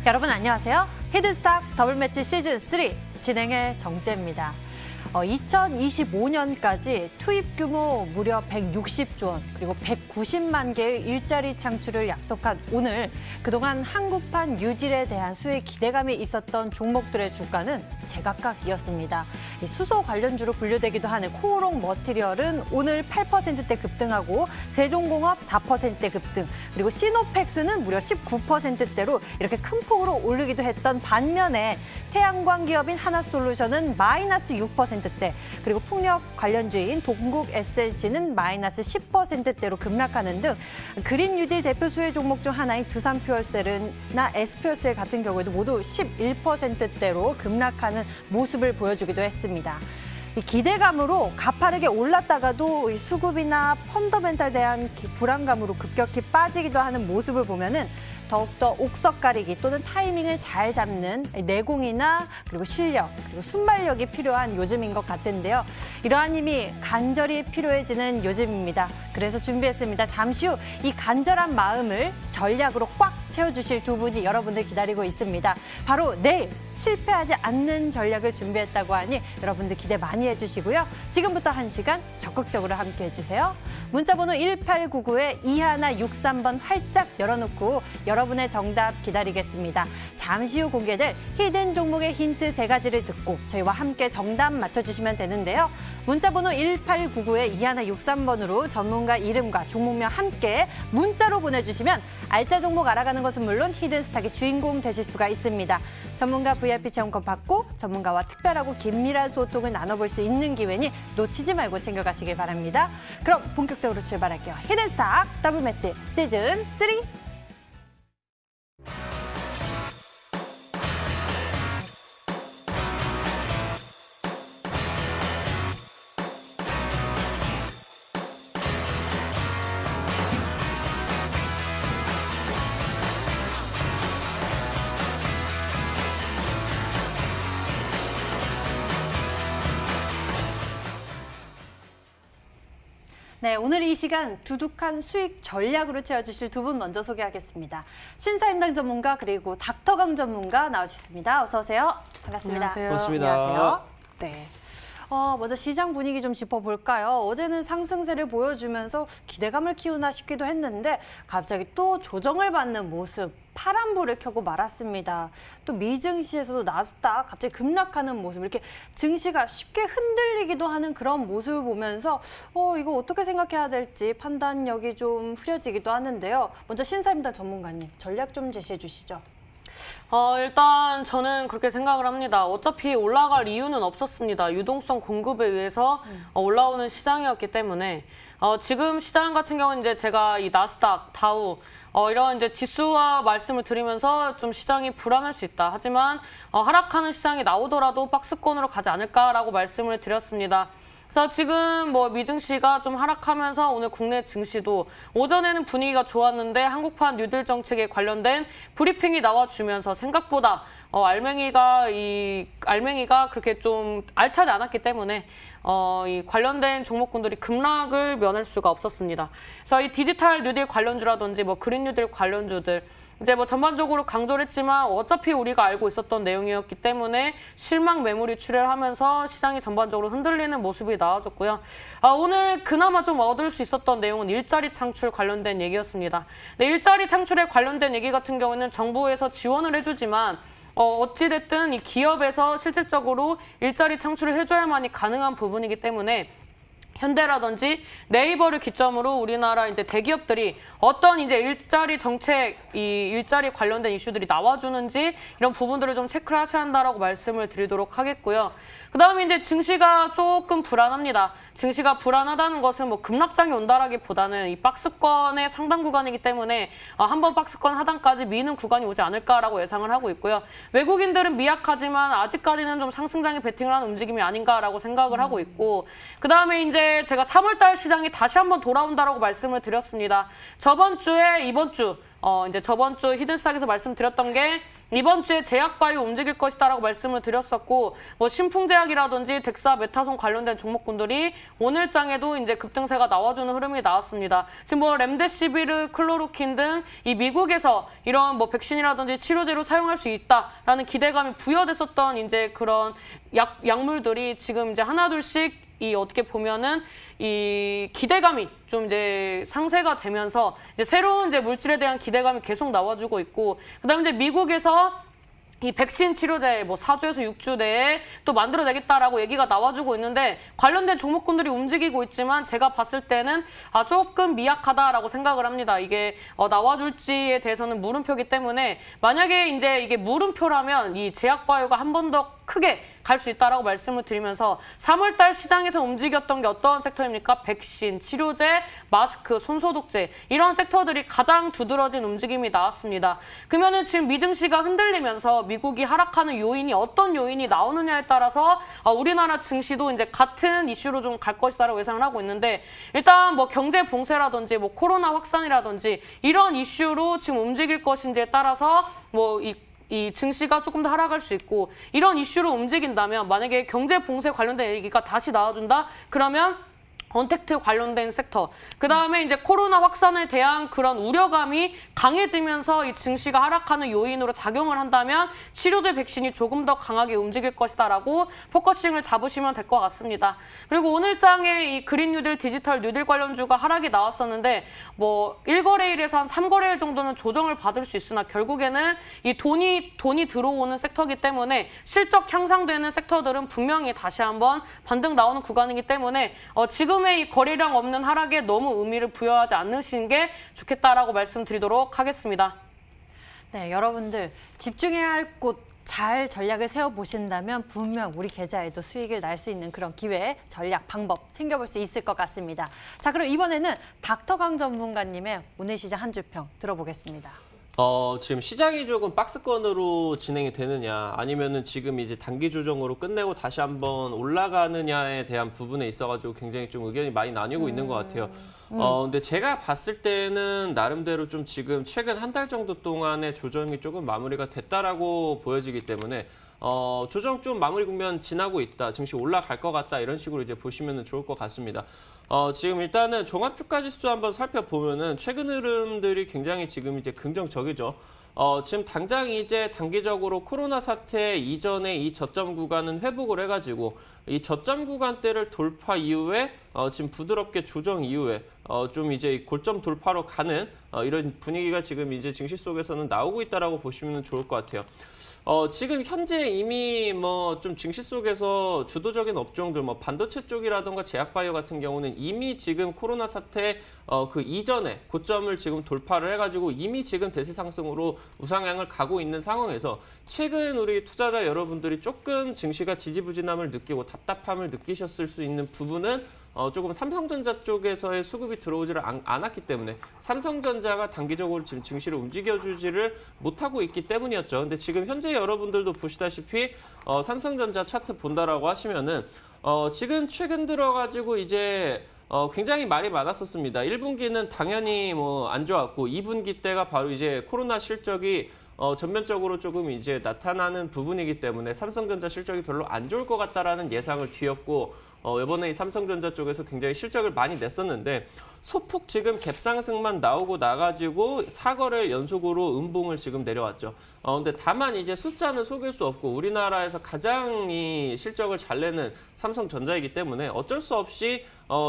여러분 안녕하세요. 히든스탁 더블매치 시즌3 진행의 정재입니다. 2025년까지 투입 규모 무려 160조 원 그리고 190만 개의 일자리 창출을 약속한 오늘 그동안 한국판 뉴딜에 대한 수익 기대감이 있었던 종목들의 주가는 제각각이었습니다. 수소 관련주로 분류되기도 하는 코오롱 머티리얼은 오늘 8%대 급등하고 세종공업 4%대 급등 그리고 시노펙스는 무려 19%대로 이렇게 큰 폭으로 오르기도 했던 반면에 태양광 기업인 하나솔루션은 마이너스 6%대 그리고 풍력 관련주인 동국 SNC는 마이너스 10%대로 급락하는 등 그린 뉴딜 대표 수혜 종목 중 하나인 두산퓨얼셀이나 S퓨얼셀 같은 경우에도 모두 11%대로 급락하는 모습을 보여주기도 했습니다. 이 기대감으로 가파르게 올랐다가도 이 수급이나 펀더멘탈에 대한 불안감으로 급격히 빠지기도 하는 모습을 보면은 더욱더 옥석 가리기 또는 타이밍을 잘 잡는 내공이나 그리고 실력 그리고 순발력이 필요한 요즘인 것 같은데요. 이러한 힘이 간절히 필요해지는 요즘입니다. 그래서 준비했습니다. 잠시 후 이 간절한 마음을 전략으로 꽉 채워주실 두 분이 여러분들 기다리고 있습니다. 바로 내일 실패하지 않는 전략을 준비했다고 하니 여러분들 기대 많이 해주시고요. 지금부터 1시간 적극적으로 함께 해주세요. 문자번호 1899-2163번 활짝 열어놓고 여러분의 정답 기다리겠습니다. 잠시 후 공개될 히든 종목의 힌트 3가지를 듣고 저희와 함께 정답 맞춰주시면 되는데요. 문자번호 1899-2163번으로 전문가 이름과 종목명 함께 문자로 보내주시면 알짜 종목 알아가는 것은 물론 히든스탁의 주인공 되실 수가 있습니다. 전문가 VIP 체험권 받고 전문가와 특별하고 긴밀한 소통을 나눠볼 수 있는 기회니 놓치지 말고 챙겨가시길 바랍니다. 그럼 본격적으로 출발할게요. 히든스탁 더블매치 시즌3. 네, 오늘 이 시간 두둑한 수익 전략으로 채워주실 두 분 먼저 소개하겠습니다. 신사임당 전문가 그리고 닥터강 전문가 나와주셨습니다. 어서 오세요. 반갑습니다. 안녕하세요. 반갑습니다. 안녕하세요. 네. 먼저 시장 분위기 좀 짚어볼까요? 어제는 상승세를 보여주면서 기대감을 키우나 싶기도 했는데 갑자기 또 조정을 받는 모습, 파란불을 켜고 말았습니다. 또 미증시에서도 나스닥 갑자기 급락하는 모습, 이렇게 증시가 쉽게 흔들리기도 하는 그런 모습을 보면서 이거 어떻게 생각해야 될지 판단력이 좀 흐려지기도 하는데요. 먼저 신사임당 전문가님, 전략 좀 제시해 주시죠. 일단 저는 그렇게 생각을 합니다. 어차피 올라갈 이유는 없었습니다. 유동성 공급에 의해서 올라오는 시장이었기 때문에 지금 시장 같은 경우는 이제 제가 이 나스닥, 다우 이런 이제 지수와 말씀을 드리면서 좀 시장이 불안할 수 있다. 하지만 하락하는 시장이 나오더라도 박스권으로 가지 않을까라고 말씀을 드렸습니다. 그래서 지금 뭐 미증시가 좀 하락하면서 오늘 국내 증시도 오전에는 분위기가 좋았는데 한국판 뉴딜 정책에 관련된 브리핑이 나와주면서 생각보다 알맹이가 그렇게 좀 알차지 않았기 때문에 이 관련된 종목군들이 급락을 면할 수가 없었습니다. 그래서 이 디지털 뉴딜 관련주라든지 뭐 그린 뉴딜 관련주들 이제 뭐 전반적으로 강조를 했지만 어차피 우리가 알고 있었던 내용이었기 때문에 실망 매물이 출현하면서 시장이 전반적으로 흔들리는 모습이 나와줬고요. 오늘 그나마 좀 얻을 수 있었던 내용은 일자리 창출 관련된 얘기였습니다. 네, 일자리 창출에 관련된 얘기 같은 경우는 정부에서 지원을 해주지만 어찌됐든 이 기업에서 실질적으로 일자리 창출을 해줘야만이 가능한 부분이기 때문에 현대라든지 네이버를 기점으로 우리나라 이제 대기업들이 어떤 이제 일자리 정책, 이 일자리 관련된 이슈들이 나와주는지 이런 부분들을 좀 체크를 하셔야 한다라고 말씀을 드리도록 하겠고요. 그다음에 이제 증시가 조금 불안합니다. 증시가 불안하다는 것은 뭐 급락장이 온다라기보다는 이 박스권의 상당 구간이기 때문에 한번 박스권 하단까지 미는 구간이 오지 않을까라고 예상을 하고 있고요. 외국인들은 미약하지만 아직까지는 좀 상승장에 베팅을 하는 움직임이 아닌가라고 생각을 하고 있고 그다음에 이제 제가 3월달 시장이 다시 한번 돌아온다라고 말씀을 드렸습니다. 저번 주에 이번 주 이제 저번 주 히든스탁에서 말씀드렸던 게 이번 주에 제약바이오 움직일 것이다라고 말씀을 드렸었고, 뭐 신풍제약이라든지 덱사, 메타손 관련된 종목군들이 오늘 장에도 이제 급등세가 나와주는 흐름이 나왔습니다. 지금 뭐 렘데시비르, 클로로킨 등 이 미국에서 이런 뭐 백신이라든지 치료제로 사용할 수 있다라는 기대감이 부여됐었던 이제 그런 약물들이 지금 이제 하나둘씩 이 어떻게 보면은 이 기대감이 좀 이제 상쇄가 되면서 이제 새로운 이제 물질에 대한 기대감이 계속 나와주고 있고, 그다음에 이제 미국에서 이 백신 치료제 뭐 4주에서 6주 내에 또 만들어내겠다라고 얘기가 나와주고 있는데, 관련된 종목군들이 움직이고 있지만 제가 봤을 때는 조금 미약하다라고 생각을 합니다. 이게 나와줄지에 대해서는 물음표기 때문에, 만약에 이제 이게 물음표라면 이 제약바이오가 한 번 더 크게 갈 수 있다라고 말씀을 드리면서, 3월달 시장에서 움직였던 게 어떤 섹터입니까? 백신, 치료제, 마스크, 손소독제, 이런 섹터들이 가장 두드러진 움직임이 나왔습니다. 그러면은 지금 미증시가 흔들리면서 미국이 하락하는 요인이 어떤 요인이 나오느냐에 따라서 우리나라 증시도 이제 같은 이슈로 좀 갈 것이다라고 예상을 하고 있는데, 일단 뭐 경제 봉쇄라든지 뭐 코로나 확산이라든지 이런 이슈로 지금 움직일 것인지에 따라서 뭐 이 증시가 조금 더 하락할 수 있고, 이런 이슈로 움직인다면 만약에 경제 봉쇄 관련된 얘기가 다시 나와준다? 그러면 언택트 관련된 섹터, 그다음에 이제 코로나 확산에 대한 그런 우려감이 강해지면서 이 증시가 하락하는 요인으로 작용을 한다면 치료제 백신이 조금 더 강하게 움직일 것이다라고 포커싱을 잡으시면 될 것 같습니다. 그리고 오늘 장에 이 그린 뉴딜, 디지털 뉴딜 관련주가 하락이 나왔었는데, 뭐 1거래일에서 한 3거래일 정도는 조정을 받을 수 있으나 결국에는 이 돈이 들어오는 섹터이기 때문에 실적 향상되는 섹터들은 분명히 다시 한번 반등 나오는 구간이기 때문에 지금 이 거래량 없는 하락에 너무 의미를 부여하지 않으시는 게 좋겠다라고 말씀드리도록 하겠습니다. 네, 여러분들 집중해야 할 곳 잘 전략을 세워보신다면 분명 우리 계좌에도 수익을 날 수 있는 그런 기회, 전략, 방법 챙겨볼 수 있을 것 같습니다. 자, 그럼 이번에는 닥터강 전문가님의 오늘 시장 한 주평 들어보겠습니다. 지금 시장이 조금 박스권으로 진행이 되느냐, 아니면은 지금 이제 단기 조정으로 끝내고 다시 한번 올라가느냐에 대한 부분에 있어가지고 굉장히 좀 의견이 많이 나뉘고 있는 것 같아요. 근데 제가 봤을 때는 나름대로 좀 지금 최근 한 달 정도 동안의 조정이 조금 마무리가 됐다라고 보여지기 때문에 조정 좀 마무리 국면 지나고 있다, 증시 올라갈 것 같다, 이런 식으로 이제 보시면 좋을 것 같습니다. 지금 일단은 종합주가지수 한번 살펴보면은 최근 흐름들이 굉장히 지금 이제 긍정적이죠. 지금 당장 이제 단기적으로 코로나 사태 이전에 이 저점 구간은 회복을 해가지고 이 저점 구간대를 돌파 이후에 지금 부드럽게 조정 이후에 좀 이제 골점 돌파로 가는 이런 분위기가 지금 이제 증시 속에서는 나오고 있다라고 보시면 좋을 것 같아요. 지금 현재 이미 뭐 좀 증시 속에서 주도적인 업종들, 뭐 반도체 쪽이라던가 제약바이오 같은 경우는 이미 지금 코로나 사태 그 이전에 고점을 지금 돌파를 해가지고 이미 지금 대세 상승으로 우상향을 가고 있는 상황에서, 최근 우리 투자자 여러분들이 조금 증시가 지지부진함을 느끼고 답답함을 느끼셨을 수 있는 부분은 조금 삼성전자 쪽에서의 수급이 들어오지를 않았기 때문에 삼성전자가 단기적으로 지금 증시를 움직여주지를 못하고 있기 때문이었죠. 근데 지금 현재 여러분들도 보시다시피 삼성전자 차트 본다라고 하시면은 지금 최근 들어가지고 이제 굉장히 말이 많았었습니다. 1분기는 당연히 뭐 안 좋았고 2분기 때가 바로 이제 코로나 실적이 전면적으로 조금 이제 나타나는 부분이기 때문에 삼성전자 실적이 별로 안 좋을 것 같다라는 예상을 뒤엎고 이번에 이 삼성전자 쪽에서 굉장히 실적을 많이 냈었는데, 소폭 지금 갭상승만 나오고 나가지고 4거래일 연속으로 음봉을 지금 내려왔죠. 근데 다만 이제 숫자는 속일 수 없고 우리나라에서 가장 이 실적을 잘 내는 삼성전자이기 때문에 어쩔 수 없이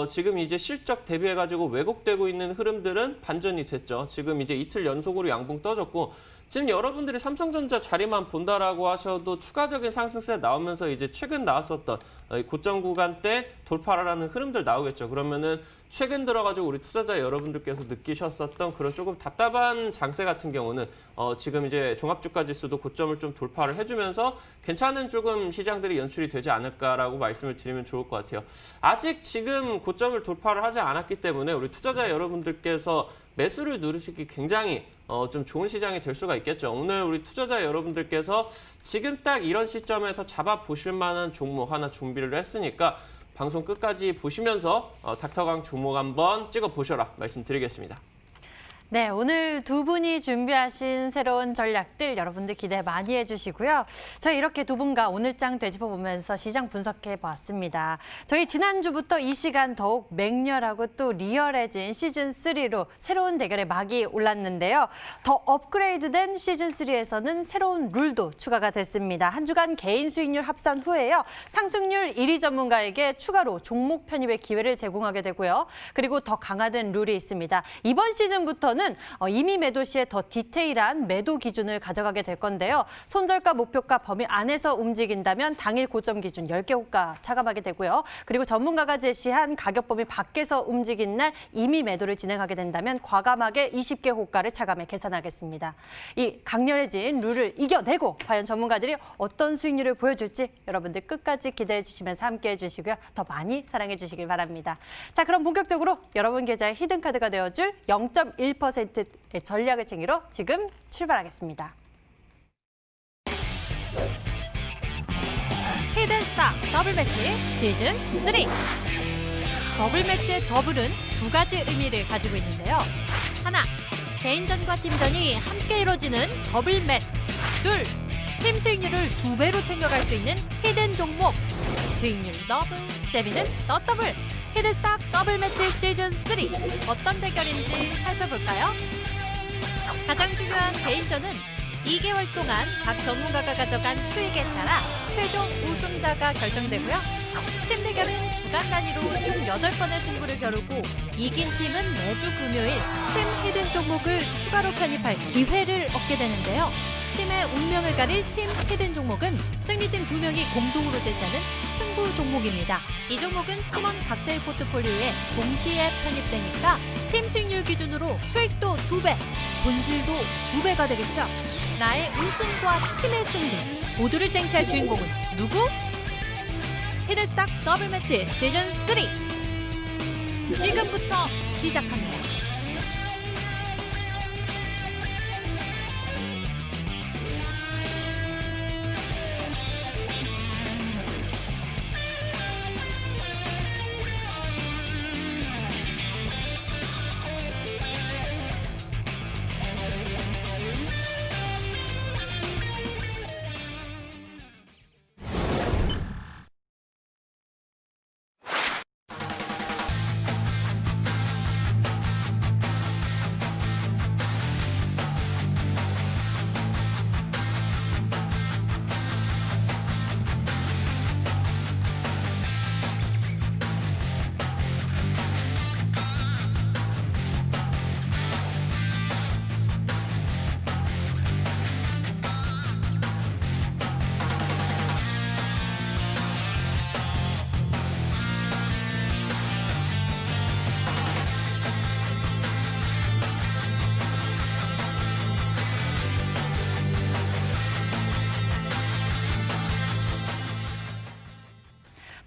지금 이제 실적 대비해가지고 왜곡되고 있는 흐름들은 반전이 됐죠. 지금 이제 이틀 연속으로 양봉 떠졌고, 지금 여러분들이 삼성전자 자리만 본다라고 하셔도 추가적인 상승세 나오면서 이제 최근 나왔었던 고점 구간대 돌파라는 흐름들 나오겠죠. 그러면은 최근 들어가지고 우리 투자자 여러분들께서 느끼셨었던 그런 조금 답답한 장세 같은 경우는 지금 이제 종합주가지수도 고점을 좀 돌파를 해주면서 괜찮은 조금 시장들이 연출이 되지 않을까라고 말씀을 드리면 좋을 것 같아요. 아직 지금 고점을 돌파를 하지 않았기 때문에 우리 투자자 여러분들께서 매수를 누르시기 굉장히 좀 좋은 시장이 될 수가 있겠죠. 오늘 우리 투자자 여러분들께서 지금 딱 이런 시점에서 잡아보실 만한 종목 하나 준비를 했으니까 방송 끝까지 보시면서 닥터강 종목 한번 찍어보셔라 말씀드리겠습니다. 네, 오늘 두 분이 준비하신 새로운 전략들 여러분들 기대 많이 해주시고요. 저희 이렇게 두 분과 오늘장 되짚어보면서 시장 분석해 보았습니다. 저희 지난주부터 이 시간 더욱 맹렬하고 또 리얼해진 시즌3로 새로운 대결의 막이 올랐는데요. 더 업그레이드된 시즌3에서는 새로운 룰도 추가가 됐습니다. 한 주간 개인 수익률 합산 후에요. 상승률 1위 전문가에게 추가로 종목 편입의 기회를 제공하게 되고요. 그리고 더 강화된 룰이 있습니다. 이번 시즌부터는 이미 매도 시에 더 디테일한 매도 기준을 가져가게 될 건데요. 손절가 목표가 범위 안에서 움직인다면 당일 고점 기준 10개 호가 차감하게 되고요. 그리고 전문가가 제시한 가격 범위 밖에서 움직인 날 이미 매도를 진행하게 된다면 과감하게 20개 호가를 차감해 계산하겠습니다. 이 강렬해진 룰을 이겨내고 과연 전문가들이 어떤 수익률을 보여줄지 여러분들 끝까지 기대해 주시면서 함께해 주시고요. 더 많이 사랑해 주시길 바랍니다. 자, 그럼 본격적으로 여러분 계좌의 히든카드가 되어줄 0.1%의 전략을 챙기러 지금 출발하겠습니다. 히든스타 더블매치 시즌3. 더블매치의 더블은 두 가지 의미를 가지고 있는데요. 하나, 개인전과 팀전이 함께 이루어지는 더블매치. 둘, 팀 수익률을 2배로 챙겨갈 수 있는 히든 종목. 수익률 더블, 재미는 더 더블. 히든스타 더블매치 시즌3. 어떤 대결인지 살펴볼까요? 가장 중요한 개인전은 2개월 동안 각 전문가가 가져간 수익에 따라 최종 우승자가 결정되고요. 팀 대결은 주간 단위로 총 8번의 승부를 겨루고 이긴 팀은 매주 금요일 팀 히든 종목을 추가로 편입할 기회를 얻게 되는데요. 팀의 운명을 가릴 팀 히든 종목은 승리팀 2명이 공동으로 제시하는 승부 종목입니다. 이 종목은 팀원 각자의 포트폴리오에 동시에 편입되니까 팀 수익률 기준으로 수익도 2배, 본실도 2배가 되겠죠. 나의 우승과 팀의 승리, 모두를 쟁취할 주인공은 누구? 히든스탁 더블매치 시즌3. 지금부터 시작합니다.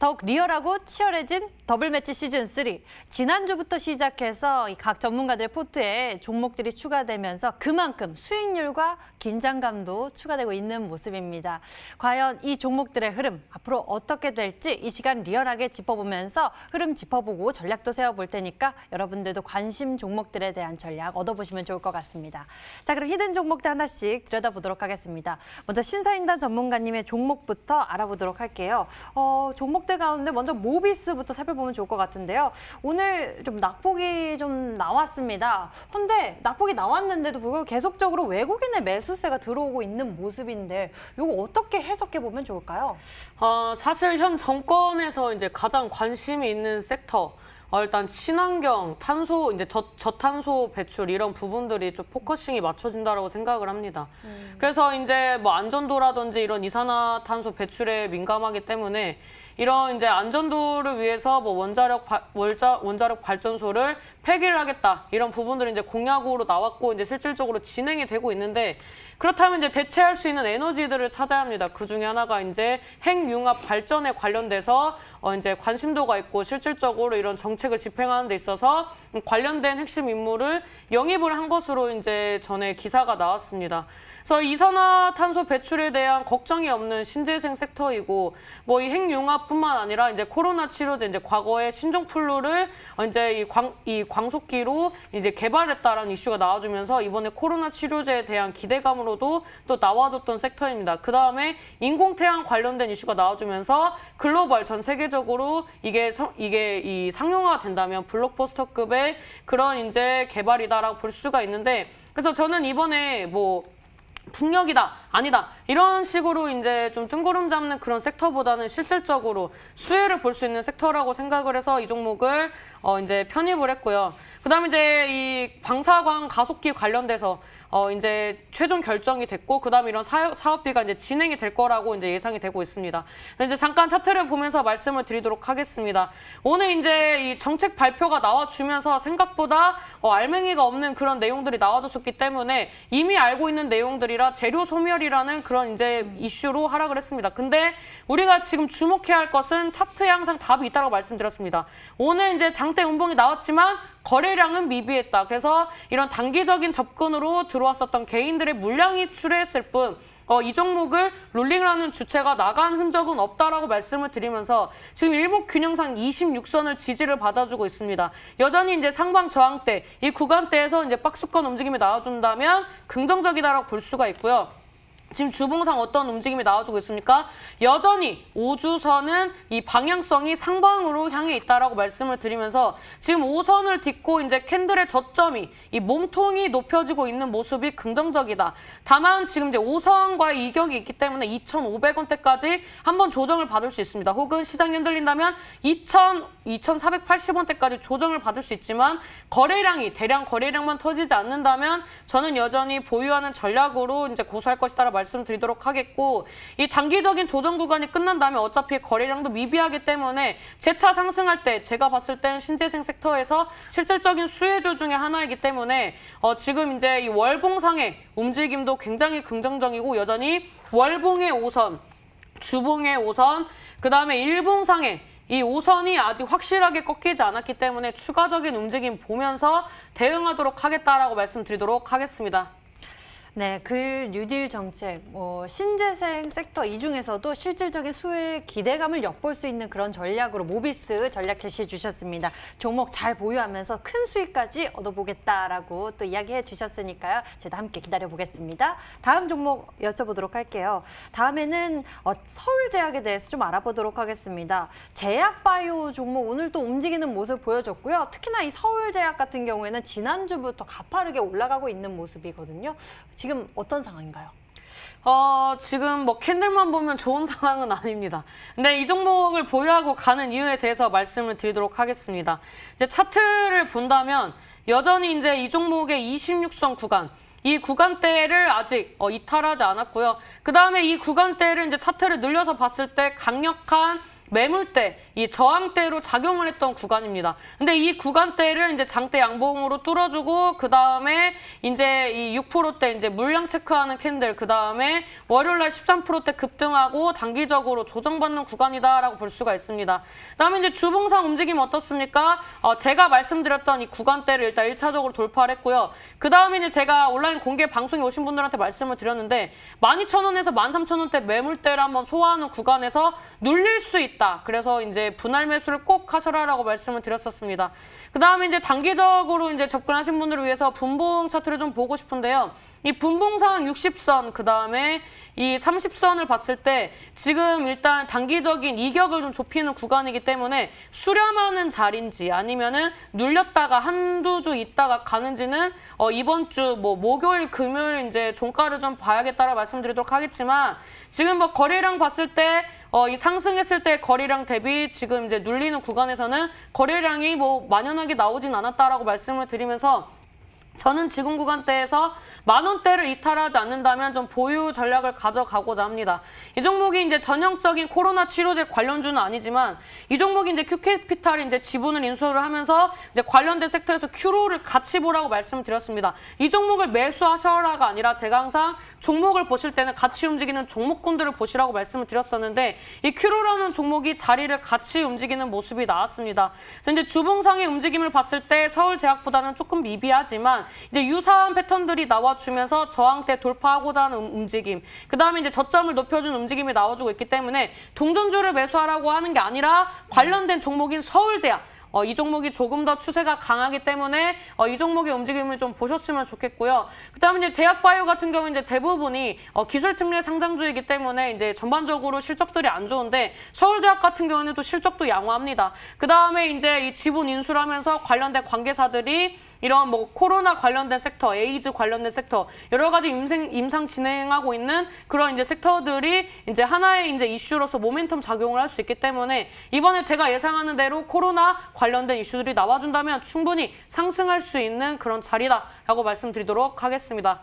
더욱 리얼하고 치열해진 더블매치 시즌3. 지난주부터 시작해서 각 전문가들의 포트에 종목들이 추가되면서 그만큼 수익률과 긴장감도 추가되고 있는 모습입니다. 과연 이 종목들의 흐름 앞으로 어떻게 될지 이 시간 리얼하게 짚어보면서 흐름 짚어보고 전략도 세워볼 테니까 여러분들도 관심 종목들에 대한 전략 얻어보시면 좋을 것 같습니다. 자, 그럼 히든 종목들 하나씩 들여다보도록 하겠습니다. 먼저 신사임당 전문가님의 종목부터 알아보도록 할게요. 종목들 가운데 먼저 모비스부터 살펴보면 좋을 것 같은데요. 오늘 좀 낙폭이 좀 나왔습니다. 근데 낙폭이 나왔는데도 불구하고 계속적으로 외국인의 매수세가 들어오고 있는 모습인데 이거 어떻게 해석해 보면 좋을까요? 사실 현 정권에서 이제 가장 관심이 있는 섹터, 일단 친환경, 탄소, 이제 저탄소 배출 이런 부분들이 좀 포커싱이 맞춰진다라고 생각을 합니다. 그래서 이제 뭐 안전도라든지 이런 이산화탄소 배출에 민감하기 때문에 이런 이제 안전도를 위해서 뭐 원자력 발전소를 폐기를 하겠다 이런 부분들이 이제 공약으로 나왔고 이제 실질적으로 진행이 되고 있는데 그렇다면 이제 대체할 수 있는 에너지들을 찾아야 합니다. 그 중에 하나가 이제 핵융합 발전에 관련돼서 이제 관심도가 있고 실질적으로 이런 정책을 집행하는 데 있어서 관련된 핵심 인물을 영입을 한 것으로 이제 전에 기사가 나왔습니다. 그래서 이산화탄소 배출에 대한 걱정이 없는 신재생 섹터이고 뭐 이 핵융합 주사뿐만 아니라 이제 코로나 치료제, 이제 과거에 신종플루를 이제 이 광속기로 이제 개발했다라는 이슈가 나와주면서 이번에 코로나 치료제에 대한 기대감으로도 또 나와줬던 섹터입니다. 그 다음에 인공태양 관련된 이슈가 나와주면서 글로벌 전 세계적으로 이게 이 상용화가 된다면 블록버스터급의 그런 이제 개발이다라고 볼 수가 있는데, 그래서 저는 이번에 뭐 풍력이다, 아니다 이런 식으로 이제 좀 뜬구름 잡는 그런 섹터보다는 실질적으로 수혜를 볼 수 있는 섹터라고 생각을 해서 이 종목을 이제 편입을 했고요. 그다음에 이제 이 방사광 가속기 관련돼서 이제 최종 결정이 됐고, 그다음에 이런 사업비가 이제 진행이 될 거라고 이제 예상이 되고 있습니다. 이제 잠깐 차트를 보면서 말씀을 드리도록 하겠습니다. 오늘 이제 이 정책 발표가 나와주면서 생각보다 알맹이가 없는 그런 내용들이 나와줬었기 때문에 이미 알고 있는 내용들이라 재료 소멸이라는 그런 이제 이슈로 하락을 했습니다. 근데 우리가 지금 주목해야 할 것은 차트에 항상 답이 있다고 말씀드렸습니다. 오늘 이제 장대 음봉이 나왔지만 거래량은 미비했다. 그래서 이런 단기적인 접근으로 들어왔었던 개인들의 물량이 출회했을 뿐 이 종목을 롤링을 하는 주체가 나간 흔적은 없다라고 말씀을 드리면서 지금 일목균형상 26선을 지지를 받아주고 있습니다. 여전히 이제 상방 저항대, 이 구간대에서 이제 박스권 움직임이 나와준다면 긍정적이다라고 볼 수가 있고요. 지금 주봉상 어떤 움직임이 나와주고 있습니까? 여전히 5주선은 이 방향성이 상방으로 향해 있다라고 말씀을 드리면서 지금 5선을 딛고 이제 캔들의 저점이 이 몸통이 높여지고 있는 모습이 긍정적이다. 다만 지금 이제 5선과의 이격이 있기 때문에 2,500원대까지 한번 조정을 받을 수 있습니다. 혹은 시장이 흔들린다면 2,480원대까지 조정을 받을 수 있지만 대량 거래량만 터지지 않는다면 저는 여전히 보유하는 전략으로 이제 고수할 것이다라고 말씀드리도록 하겠고, 이 단기적인 조정 구간이 끝난 다음에 어차피 거래량도 미비하기 때문에 재차 상승할 때 제가 봤을 때는 신재생 섹터에서 실질적인 수혜주 중에 하나이기 때문에 지금 이제 이 월봉상의 움직임도 굉장히 긍정적이고 여전히 월봉의 5선, 주봉의 5선, 그 다음에 일봉상의 이 5선이 아직 확실하게 꺾이지 않았기 때문에 추가적인 움직임 보면서 대응하도록 하겠다라고 말씀드리도록 하겠습니다. 네, 뉴딜 정책, 신재생 섹터 이 중에서도 실질적인 수혜 기대감을 엿볼 수 있는 그런 전략으로 모비스 전략 제시해 주셨습니다. 종목 잘 보유하면서 큰 수익까지 얻어보겠다라고 또 이야기해 주셨으니까요. 저희도 함께 기다려보겠습니다. 다음 종목 여쭤보도록 할게요. 다음에는 서울제약에 대해서 좀 알아보도록 하겠습니다. 제약바이오 종목 오늘 또 움직이는 모습 보여줬고요. 특히나 이 서울제약 같은 경우에는 지난주부터 가파르게 올라가고 있는 모습이거든요. 지금 어떤 상황인가요? 지금 뭐 캔들만 보면 좋은 상황은 아닙니다. 근데 이 종목을 보유하고 가는 이유에 대해서 말씀을 드리도록 하겠습니다. 이제 차트를 본다면 여전히 이제 이 종목의 26선 구간, 이 구간대를 아직 이탈하지 않았고요. 그 다음에 이 구간대를 이제 차트를 늘려서 봤을 때 강력한 매물대, 이 저항대로 작용을 했던 구간입니다. 근데 이 구간대를 이제 장대 양봉으로 뚫어주고, 그 다음에 이제 이 6%대 이제 물량 체크하는 캔들, 그 다음에 월요일날 13%대 급등하고 단기적으로 조정받는 구간이다라고 볼 수가 있습니다. 그 다음에 이제 주봉상 움직임 어떻습니까? 제가 말씀드렸던 이 구간대를 일단 1차적으로 돌파를 했고요. 그 다음에 이제 제가 온라인 공개 방송에 오신 분들한테 말씀을 드렸는데 12,000원에서 13,000원대 매물대를 한번 소화하는 구간에서 눌릴 수 있다. 그래서 이제 분할 매수를 꼭 하셔라라고 말씀을 드렸었습니다. 그 다음에 이제 단기적으로 이제 접근하신 분들을 위해서 분봉 차트를 좀 보고 싶은데요. 이 분봉상 60선, 그 다음에 이 30선을 봤을 때 지금 일단 단기적인 이격을 좀 좁히는 구간이기 때문에 수렴하는 자리인지 아니면은 눌렸다가 한두 주 있다가 가는지는 이번 주 뭐 목요일, 금요일 이제 종가를 좀 봐야겠다라고 말씀드리도록 하겠지만, 지금 뭐 거래량 봤을 때 이 상승했을 때 거래량 대비 지금 이제 눌리는 구간에서는 거래량이 뭐 만연하게 나오진 않았다라고 말씀을 드리면서 저는 지금 구간대에서 10,000원대를 이탈하지 않는다면 좀 보유 전략을 가져가고자 합니다. 이 종목이 이제 전형적인 코로나 치료제 관련주는 아니지만 이 종목이 이제 큐캐피탈이 이제 지분을 인수를 하면서 이제 관련된 섹터에서 큐로를 같이 보라고 말씀드렸습니다. 이 종목을 매수하셔라가 아니라 제가 항상 종목을 보실 때는 같이 움직이는 종목군들을 보시라고 말씀을 드렸었는데 이 큐로라는 종목이 자리를 같이 움직이는 모습이 나왔습니다. 그래서 이제 주봉상의 움직임을 봤을 때 서울제약보다는 조금 미비하지만 이제 유사한 패턴들이 나와 맞추면서 저항대 돌파하고자 하는 움직임. 그다음에 이제 저점을 높여준 움직임이 나와주고 있기 때문에 동전주를 매수하라고 하는 게 아니라 관련된 종목인 서울제약. 이 종목이 조금 더 추세가 강하기 때문에 이 종목의 움직임을 좀 보셨으면 좋겠고요. 그다음에 이제 제약바이오 같은 경우 이제 대부분이 기술 특례 상장주이기 때문에 이제 전반적으로 실적들이 안 좋은데 서울제약 같은 경우는 또 실적도 양호합니다. 그다음에 이제 이 지분 인수를 하면서 관련된 관계사들이 이런 뭐 코로나 관련된 섹터, 에이즈 관련된 섹터 여러 가지 임상 진행하고 있는 그런 이제 섹터들이 이제 하나의 이제 이슈로서 모멘텀 작용을 할 수 있기 때문에 이번에 제가 예상하는 대로 코로나 관련된 이슈들이 나와준다면 충분히 상승할 수 있는 그런 자리다라고 말씀드리도록 하겠습니다.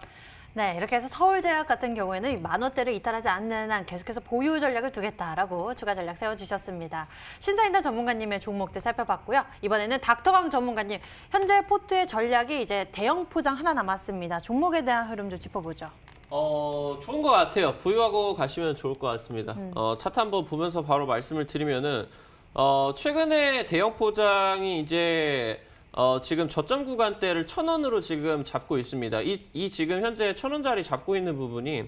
네, 이렇게 해서 서울제약 같은 경우에는 10,000원대를 이탈하지 않는 한 계속해서 보유 전략을 두겠다라고 추가 전략 세워주셨습니다. 신사임당 전문가님의 종목들 살펴봤고요. 이번에는 닥터강 전문가님, 현재 포트의 전략이 이제 대형 포장 하나 남았습니다. 종목에 대한 흐름 좀 짚어보죠. 좋은 것 같아요. 보유하고 가시면 좋을 것 같습니다. 차트 한번 보면서 바로 말씀을 드리면은, 최근에 대형 포장이 이제 지금 저점 구간대를 1,000원으로 지금 잡고 있습니다. 이 지금 현재 1,000원짜리 잡고 있는 부분이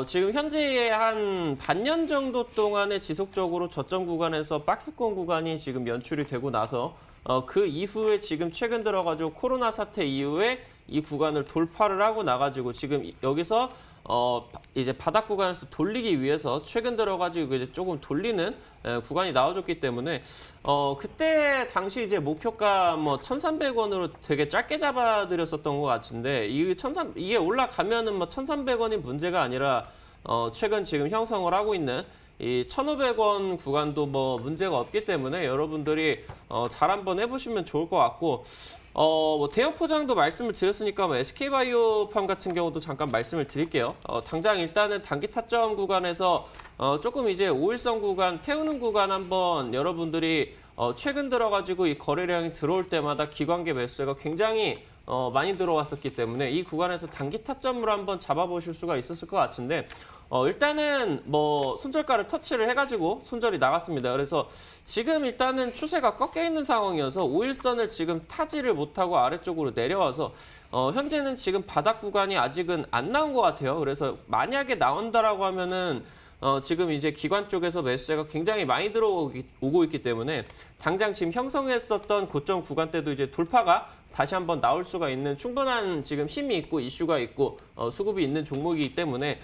지금 현재 한 반년 정도 동안에 지속적으로 저점 구간에서 박스권 구간이 지금 연출이 되고 나서 그 이후에 지금 최근 들어가지고 코로나 사태 이후에 이 구간을 돌파를 하고 나가지고 지금 여기서 이제 바닥 구간에서 돌리기 위해서 최근 들어가지고 이제 조금 돌리는 구간이 나와줬기 때문에 그때 당시 이제 목표가 뭐 1,300원으로 되게 짧게 잡아드렸었던 것 같은데 이게 올라가면은 뭐 1,300원이 문제가 아니라 최근 지금 형성을 하고 있는 이 1,500원 구간도 뭐 문제가 없기 때문에 여러분들이 잘 한번 해보시면 좋을 것 같고 뭐 대형 포장도 말씀을 드렸으니까 뭐 SK바이오팜 같은 경우도 잠깐 말씀을 드릴게요. 당장 일단은 단기 타점 구간에서 조금 이제 5일선 구간 태우는 구간 한번 여러분들이 최근 들어가지고 이 거래량이 들어올 때마다 기관계 매수세가 굉장히 많이 들어왔었기 때문에 이 구간에서 단기 타점으로 한번 잡아보실 수가 있었을 것 같은데 일단은 뭐 손절가를 터치를 해가지고 손절이 나갔습니다. 그래서 지금 일단은 추세가 꺾여 있는 상황이어서 5일선을 지금 타지를 못하고 아래쪽으로 내려와서 현재는 지금 바닥 구간이 아직은 안 나온 것 같아요. 그래서 만약에 나온다라고 하면은 지금 이제 기관 쪽에서 매수세가 굉장히 많이 들어오고 있기 때문에 당장 지금 형성했었던 고점 구간대도 이제 돌파가 다시 한번 나올 수가 있는 충분한 지금 힘이 있고 이슈가 있고 수급이 있는 종목이기 때문에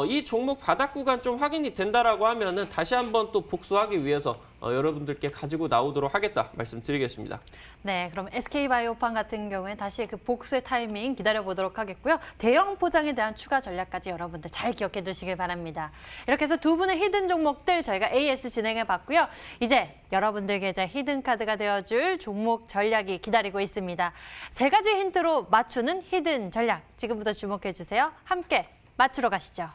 이 종목 바닥 구간 좀 확인이 된다라고 하면은 다시 한번 또 복수하기 위해서 여러분들께 가지고 나오도록 하겠다 말씀드리겠습니다. 네, 그럼 SK바이오팜 같은 경우에 다시 그 복수의 타이밍 기다려보도록 하겠고요. 대형 포장에 대한 추가 전략까지 여러분들 잘 기억해 두시길 바랍니다. 이렇게 해서 두 분의 히든 종목들 저희가 AS 진행해봤고요. 이제 여러분들 계좌 히든 카드가 되어줄 종목 전략이 기다리고 있습니다. 세 가지 힌트로 맞추는 히든 전략 지금부터 주목해 주세요. 함께 맞추러 가시죠.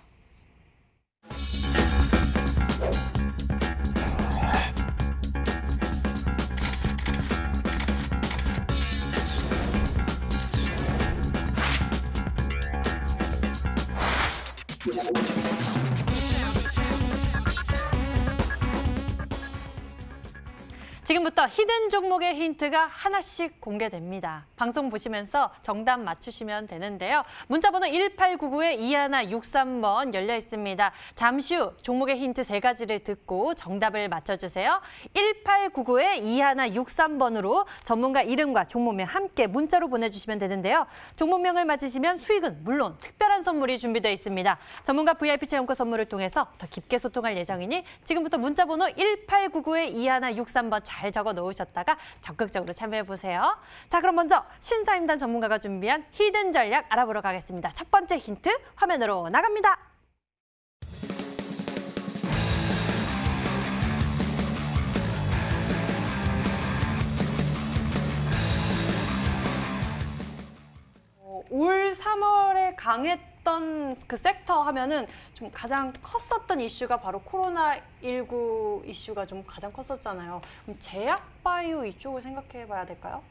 지금부터 히든 종목의 힌트가 하나씩 공개됩니다. 방송 보시면서 정답 맞추시면 되는데요. 문자번호 1899-2163번 열려 있습니다. 잠시 후 종목의 힌트 세 가지를 듣고 정답을 맞춰주세요. 1899-2163번으로 전문가 이름과 종목명 함께 문자로 보내주시면 되는데요. 종목명을 맞히시면 수익은 물론 특별한 선물이 준비되어 있습니다. 전문가 VIP 체험권 선물을 통해서 더 깊게 소통할 예정이니 지금부터 문자번호 1899-2163번 잘 적어 놓으셨다가 적극적으로 참여해보세요. 자, 그럼 먼저 신사임당 전문가가 준비한 히든 전략 알아보러 가겠습니다. 첫 번째 힌트 화면으로 나갑니다. 올 3월에 강했던 그 섹터 하면은 좀 가장 컸었던 이슈가 바로 코로나19 이슈가 좀 가장 컸었잖아요. 그럼 제약바이오 이쪽을 생각해 봐야 될까요?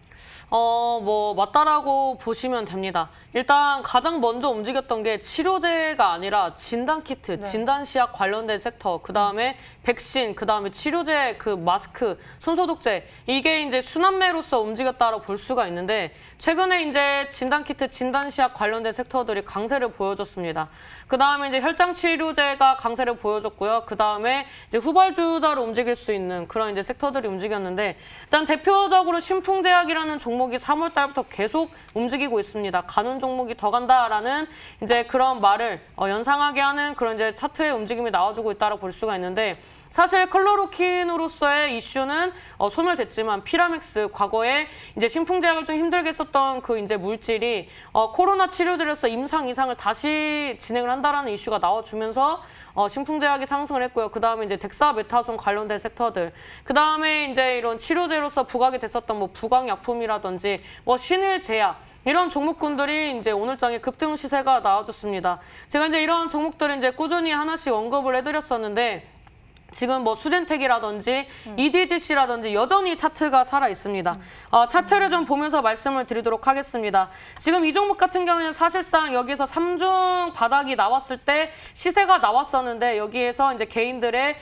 뭐 맞다라고 보시면 됩니다. 일단 가장 먼저 움직였던 게 치료제가 아니라 진단키트, 네. 진단시약 관련된 섹터, 그다음에 백신, 그다음에 치료제, 그 마스크, 손소독제 이게 이제 순환매로서 움직였다고 볼 수가 있는데 최근에 이제 진단키트, 진단시약 관련된 섹터들이 강세를 보여줬습니다. 그다음에 이제 혈장치료제가 강세를 보여줬고요. 그다음에 이제 후발주자로 움직일 수 있는 그런 이제 섹터들이 움직였는데 일단 대표적으로 신풍제약이라는 종목이 3월 달부터 계속 움직이고 있습니다. 가는 종목이 더 간다라는 이제 그런 말을 연상하게 하는 그런 이제 차트의 움직임이 나와주고 있다고 볼 수가 있는데 사실 클로로킨으로서의 이슈는 소멸됐지만 피라맥스 과거에 이제 신풍제약을 좀 힘들게 썼던 그 이제 물질이 코로나 치료제로서 임상 이상을 다시 진행을 한다라는 이슈가 나와주면서 신풍제약이 상승을 했고요. 그 다음에 이제 덱사메타손 관련된 섹터들, 그 다음에 이제 이런 치료제로서 부각이 됐었던 뭐 부광약품이라든지 뭐 신일제약 이런 종목군들이 이제 오늘장에 급등 시세가 나와줬습니다. 제가 이제 이런 종목들을 이제 꾸준히 하나씩 언급을 해드렸었는데. 지금 뭐 수젠텍이라든지 EDGC라든지 여전히 차트가 살아 있습니다. 차트를 좀 보면서 말씀을 드리도록 하겠습니다. 지금 이 종목 같은 경우에는 사실상 여기서 3중 바닥이 나왔을 때 시세가 나왔었는데 여기에서 이제 개인들의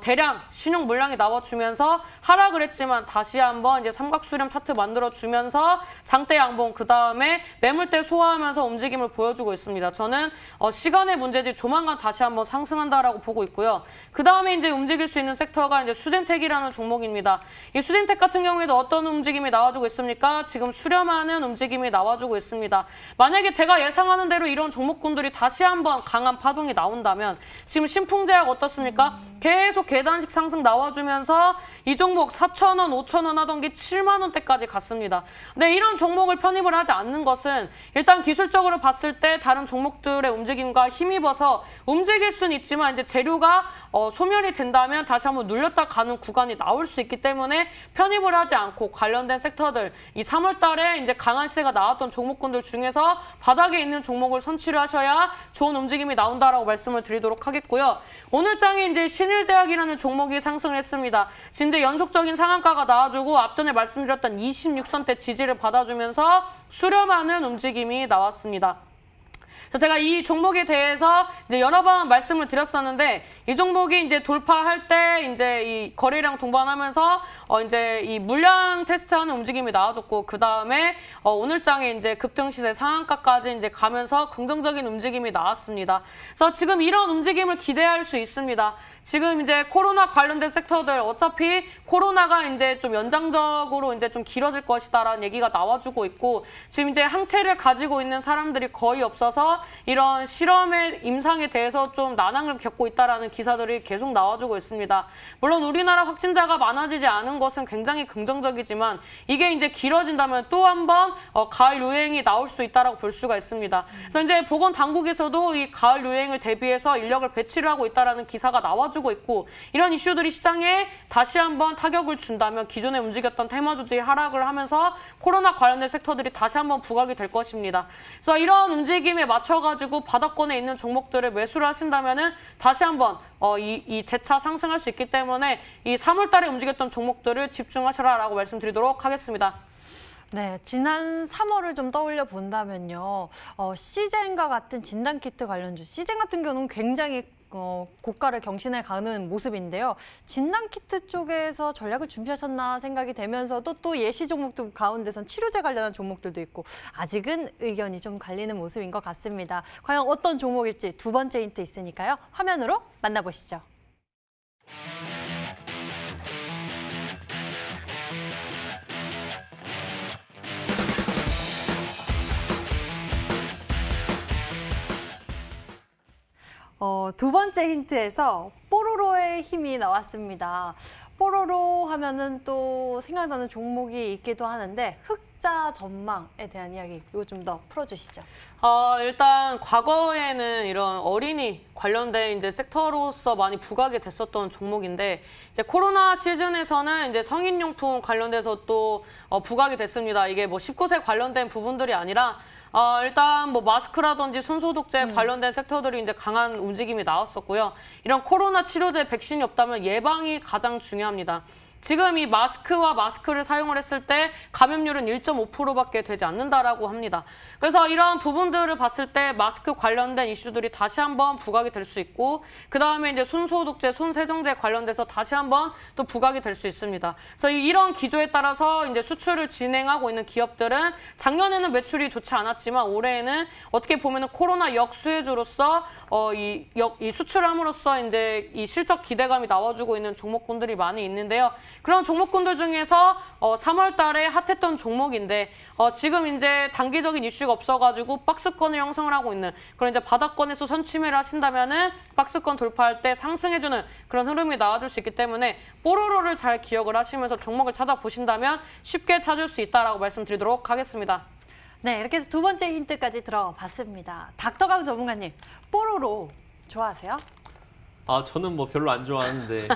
대량 신용 물량이 나와주면서 하락을 했지만 다시 한번 이제 삼각수렴 차트 만들어주면서 장대 양봉 그 다음에 매물대 소화하면서 움직임을 보여주고 있습니다. 저는 시간의 문제지 조만간 다시 한번 상승한다라고 보고 있고요. 그 다음에 이제 움직일 수 있는 섹터가 이제 수젠텍이라는 종목입니다. 이 수젠텍 같은 경우에도 어떤 움직임이 나와주고 있습니까? 지금 수렴하는 움직임이 나와주고 있습니다. 만약에 제가 예상하는 대로 이런 종목군들이 다시 한번 강한 파동이 나온다면 지금 신풍제약 어떻습니까? 계속 계단식 상승 나와주면서 이 종목 4,000원, 5,000원 하던 게 7만 원대까지 갔습니다. 근데 이런 종목을 편입을 하지 않는 것은 일단 기술적으로 봤을 때 다른 종목들의 움직임과 힘입어서 움직일 수는 있지만 이제 재료가 소멸이 된다면 다시 한번 눌렸다 가는 구간이 나올 수 있기 때문에 편입을 하지 않고 관련된 섹터들 이 3월 달에 이제 강한 시세가 나왔던 종목군들 중에서 바닥에 있는 종목을 선취를 하셔야 좋은 움직임이 나온다라고 말씀을 드리도록 하겠고요. 오늘 장에 이제 신일제약이라는 종목이 상승을 했습니다. 지금 이제 연속적인 상한가가 나와주고 앞전에 말씀드렸던 26선대 지지를 받아주면서 수렴하는 움직임이 나왔습니다. 제가 이 종목에 대해서 이제 여러 번 말씀을 드렸었는데 이 종목이 이제 돌파할 때 이제 이 거래량 동반하면서 이제 이 물량 테스트하는 움직임이 나와줬고 그 다음에 오늘장에 이제 급등 시세 상한가까지 이제 가면서 긍정적인 움직임이 나왔습니다. 그래서 지금 이런 움직임을 기대할 수 있습니다. 지금 이제 코로나 관련된 섹터들 어차피 코로나가 이제 좀 연장적으로 이제 좀 길어질 것이다라는 얘기가 나와주고 있고 지금 이제 항체를 가지고 있는 사람들이 거의 없어서 이런 실험의 임상에 대해서 좀 난항을 겪고 있다라는 기사들이 계속 나와주고 있습니다. 물론 우리나라 확진자가 많아지지 않은 것은 굉장히 긍정적이지만 이게 이제 길어진다면 또 한 번 가을 유행이 나올 수도 있다라고 볼 수가 있습니다. 그래서 이제 보건 당국에서도 이 가을 유행을 대비해서 인력을 배치를 하고 있다라는 기사가 나와주고 있고 이런 이슈들이 시장에 다시 한번 타격을 준다면 기존에 움직였던 테마주들이 하락을 하면서 코로나 관련된 섹터들이 다시 한번 부각이 될 것입니다. 그래서 이런 움직임에 맞춰가지고 바닥권에 있는 종목들을 매수를 하신다면은 다시 한번 이 재차 상승할 수 있기 때문에 이 3월 달에 움직였던 종목들을 집중하셔라라고 말씀드리도록 하겠습니다. 네, 지난 3월을 좀 떠올려 본다면요. 시젠과 같은 진단키트 관련주, 시젠 같은 경우는 굉장히 고가를 경신해 가는 모습인데요. 진단키트 쪽에서 전략을 준비하셨나 생각이 되면서도 또 예시 종목들 가운데선 치료제 관련한 종목들도 있고 아직은 의견이 좀 갈리는 모습인 것 같습니다. 과연 어떤 종목일지 두 번째 힌트 있으니까요. 화면으로 만나보시죠. 두 번째 힌트에서 뽀로로의 힘이 나왔습니다. 뽀로로 하면은 또 생각나는 종목이 있기도 하는데 흑자 전망에 대한 이야기 이거 좀 더 풀어주시죠. 일단 과거에는 이런 어린이 관련된 이제 섹터로서 많이 부각이 됐었던 종목인데 이제 코로나 시즌에서는 이제 성인용품 관련돼서 또 부각이 됐습니다. 이게 뭐 19세 관련된 부분들이 아니라 일단 뭐 마스크라든지 손소독제 관련된 섹터들이 이제 강한 움직임이 나왔었고요. 이런 코로나 치료제 백신이 없다면 예방이 가장 중요합니다. 지금 이 마스크와 마스크를 사용을 했을 때 감염률은 1.5%밖에 되지 않는다라고 합니다. 그래서 이런 부분들을 봤을 때 마스크 관련된 이슈들이 다시 한번 부각이 될 수 있고 그다음에 이제 손소독제, 손세정제 관련돼서 다시 한번 또 부각이 될 수 있습니다. 그래서 이런 기조에 따라서 이제 수출을 진행하고 있는 기업들은 작년에는 매출이 좋지 않았지만 올해에는 어떻게 보면은 코로나 역수혜주로서 이 수출함으로써 이제 이 실적 기대감이 나와주고 있는 종목군들이 많이 있는데요. 그런 종목군들 중에서 3월 달에 핫했던 종목인데 지금 이제 단기적인 이슈가 없어가지고 박스권을 형성을 하고 있는 그런 이제 바닥권에서 선취매를 하신다면은 박스권 돌파할 때 상승해주는 그런 흐름이 나와줄 수 있기 때문에 뽀로로를 잘 기억을 하시면서 종목을 찾아보신다면 쉽게 찾을 수 있다라고 말씀드리도록 하겠습니다. 네, 이렇게 해서 두 번째 힌트까지 들어봤습니다. 닥터강 전문가님, 뽀로로 좋아하세요? 저는 뭐 별로 안 좋아하는데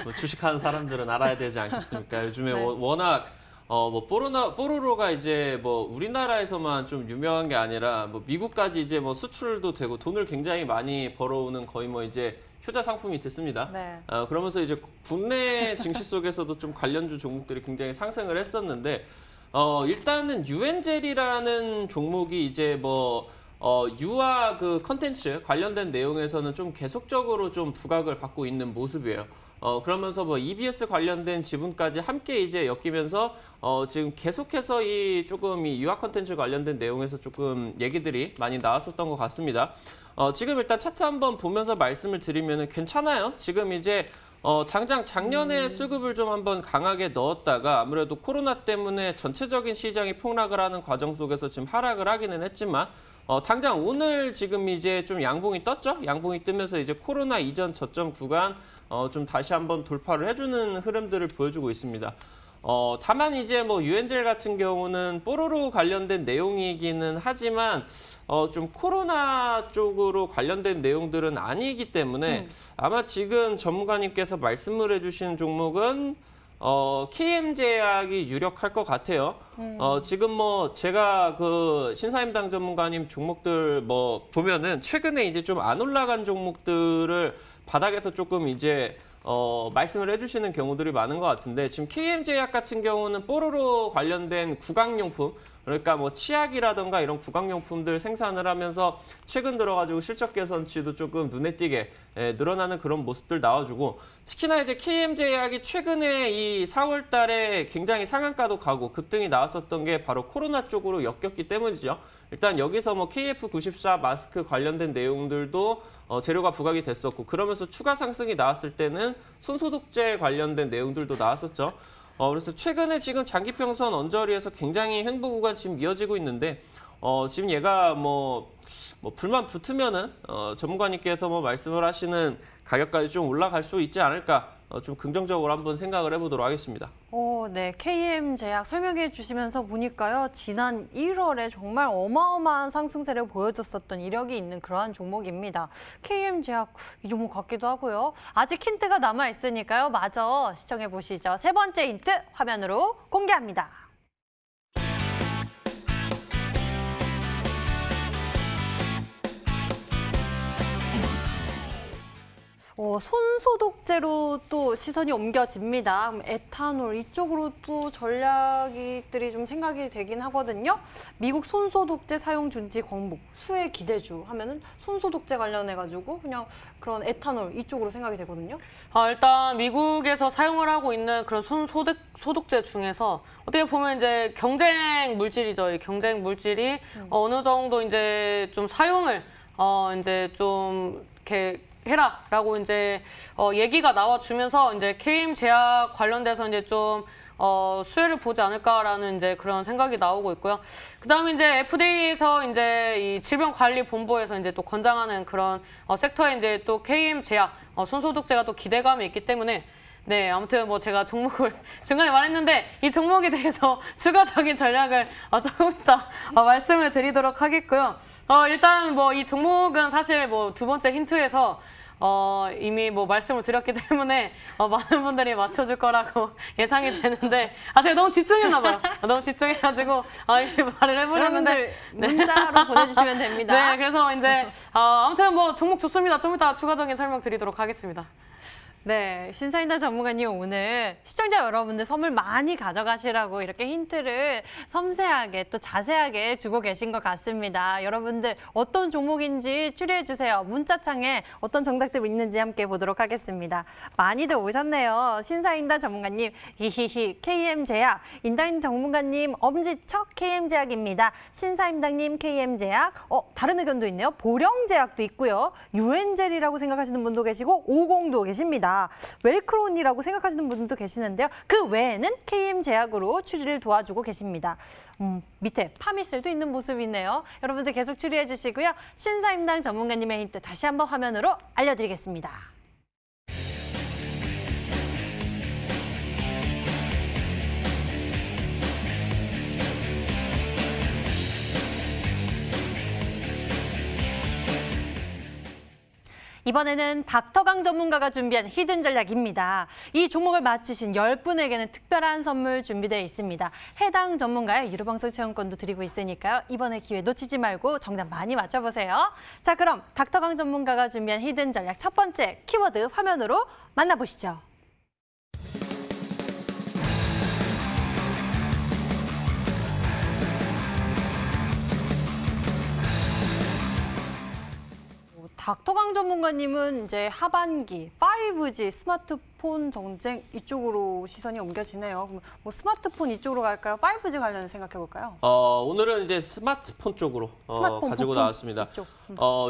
뭐 주식하는 사람들은 알아야 되지 않겠습니까? 요즘에 네. 워낙 뭐 뽀로로가 이제 뭐 우리나라에서만 좀 유명한 게 아니라 뭐 미국까지 이제 뭐 수출도 되고 돈을 굉장히 많이 벌어오는 거의 뭐 이제 효자 상품이 됐습니다. 네. 그러면서 이제 국내 증시 속에서도 좀 관련주 종목들이 굉장히 상승을 했었는데 일단은 유엔젤이라는 종목이 이제 뭐 유아 그 컨텐츠 관련된 내용에서는 좀 계속적으로 좀 부각을 받고 있는 모습이에요. 그러면서 뭐 EBS 관련된 지분까지 함께 이제 엮이면서 지금 계속해서 이 유아 컨텐츠 관련된 내용에서 조금 얘기들이 많이 나왔었던 것 같습니다. 지금 일단 차트 한번 보면서 말씀을 드리면은 괜찮아요. 지금 이제 당장 작년에 수급을 좀 한번 강하게 넣었다가 아무래도 코로나 때문에 전체적인 시장이 폭락을 하는 과정 속에서 지금 하락을 하기는 했지만 당장 오늘 지금 이제 좀 양봉이 떴죠? 양봉이 뜨면서 이제 코로나 이전 저점 구간 좀 다시 한번 돌파를 해주는 흐름들을 보여주고 있습니다. 다만 이제 뭐 유엔젤 같은 경우는 뽀로로 관련된 내용이기는 하지만 좀 코로나 쪽으로 관련된 내용들은 아니기 때문에 아마 지금 전문가님께서 말씀을 해주신 종목은 KM제약이 유력할 것 같아요. 지금 뭐 제가 그 신사임당 전문가님 종목들 뭐 보면은 최근에 이제 좀 안 올라간 종목들을 바닥에서 조금 이제 말씀을 해주시는 경우들이 많은 것 같은데 지금 KM제약 같은 경우는 뽀로로 관련된 구강용품 그러니까 뭐 치약이라던가 이런 구강용품들 생산을 하면서 최근 들어가지고 실적 개선치도 조금 눈에 띄게 늘어나는 그런 모습들 나와주고 특히나 이제 KM제약이 최근에 이 4월 달에 굉장히 상한가도 가고 급등이 나왔었던 게 바로 코로나 쪽으로 엮였기 때문이죠. 일단 여기서 뭐 KF94 마스크 관련된 내용들도 재료가 부각이 됐었고 그러면서 추가 상승이 나왔을 때는 손소독제 관련된 내용들도 나왔었죠. 그래서 최근에 지금 장기평선 언저리에서 굉장히 횡보 구간 지금 이어지고 있는데 지금 얘가 뭐 불만 붙으면은 전문가님께서 뭐 말씀을 하시는 가격까지 좀 올라갈 수 있지 않을까 좀 긍정적으로 한번 생각을 해보도록 하겠습니다. 네. KM제약 설명해 주시면서 보니까요. 지난 1월에 정말 어마어마한 상승세를 보여줬었던 이력이 있는 그러한 종목입니다. KM제약 이 종목 같기도 하고요. 아직 힌트가 남아있으니까요. 마저 시청해 보시죠. 세 번째 힌트 화면으로 공개합니다. 손소독제로 또 시선이 옮겨집니다. 그럼 에탄올 이쪽으로 또 전략들이 좀 생각이 되긴 하거든요. 미국 손소독제 사용 준지 광목 수혜 기대주 하면은 손소독제 관련해가지고 그냥 그런 에탄올 이쪽으로 생각이 되거든요. 일단 미국에서 사용을 하고 있는 그런 소독제 중에서 어떻게 보면 이제 경쟁 물질이죠. 이 경쟁 물질이 어느 정도 이제 좀 사용을 이제 좀 이렇게 해라라고 이제 얘기가 나와주면서 이제 KM제약 관련돼서 이제 좀 수혜를 보지 않을까라는 이제 그런 생각이 나오고 있고요. 그다음에 이제 FDA에서 이제 이 질병관리본부에서 이제 또 권장하는 그런 섹터에 이제 또 KM제약 손소독제가 또 기대감이 있기 때문에 네, 아무튼 뭐 제가 종목을 중간에 말했는데 이 종목에 대해서 추가적인 전략을 조금 이따 말씀을 드리도록 하겠고요. 일단 뭐 이 종목은 사실 뭐 두 번째 힌트에서 이미 뭐 말씀을 드렸기 때문에 많은 분들이 맞춰줄 거라고 예상이 되는데 제가 너무 집중했나 봐요. 너무 집중해가지고 이렇게 말을 해버렸는데 문자로 보내주시면 됩니다. 네, 그래서 이제 아무튼 뭐 종목 좋습니다. 좀 이따 추가적인 설명 드리도록 하겠습니다. 네, 신사임당 전문가님 오늘 시청자 여러분들 선물 많이 가져가시라고 이렇게 힌트를 섬세하게 또 자세하게 주고 계신 것 같습니다. 여러분들 어떤 종목인지 추리해 주세요. 문자창에 어떤 정답들 있는지 함께 보도록 하겠습니다. 많이들 오셨네요. 신사임당 전문가님, 히히히, KM제약, 인당 전문가님, 엄지척 KM제약입니다. 신사임당님 KM제약, 다른 의견도 있네요. 보령제약도 있고요. 유엔젤이라고 생각하시는 분도 계시고 50도 계십니다. 웰크론이라고 생각하시는 분도 계시는데요. 그 외에는 KM제약으로 추리를 도와주고 계십니다. 밑에 파미셀도 있는 모습이네요. 여러분들 계속 추리해 주시고요. 신사임당 전문가님의 힌트 다시 한번 화면으로 알려드리겠습니다. 이번에는 닥터강 전문가가 준비한 히든 전략입니다. 이 종목을 맞히신 10분에게는 특별한 선물 준비되어 있습니다. 해당 전문가의 유료방송 체험권도 드리고 있으니까요. 이번에 기회 놓치지 말고 정답 많이 맞춰보세요. 자, 그럼 닥터강 전문가가 준비한 히든 전략 첫 번째 키워드 화면으로 만나보시죠. 닥터강 전문가님은 이제 하반기 5G 스마트폰 정쟁 이쪽으로 시선이 옮겨지네요. 그럼 뭐 스마트폰 이쪽으로 갈까요? 5G 관련 생각해 볼까요? 오늘은 이제 스마트폰 쪽으로 스마트폰 가지고 부품 나왔습니다. 이쪽.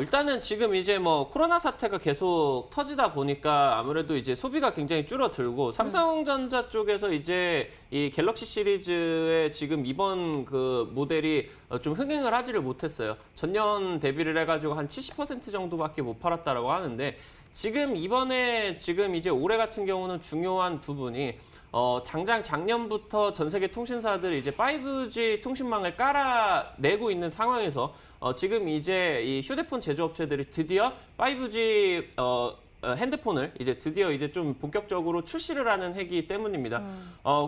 일단은 지금 이제 뭐 코로나 사태가 계속 터지다 보니까 아무래도 이제 소비가 굉장히 줄어들고 삼성전자 쪽에서 이제 이 갤럭시 시리즈의 지금 이번 그 모델이 좀 흥행을 하지를 못했어요. 전년 대비를 해가지고 한 70% 정도밖에 못 팔았다라고 하는데 지금 이번에 지금 이제 올해 같은 경우는 중요한 부분이 당장 작년부터 전 세계 통신사들이 이제 5G 통신망을 깔아내고 있는 상황에서 지금 이제 이 휴대폰 제조업체들이 드디어 5G 핸드폰을 이제 드디어 이제 좀 본격적으로 출시를 하는 해기 때문입니다.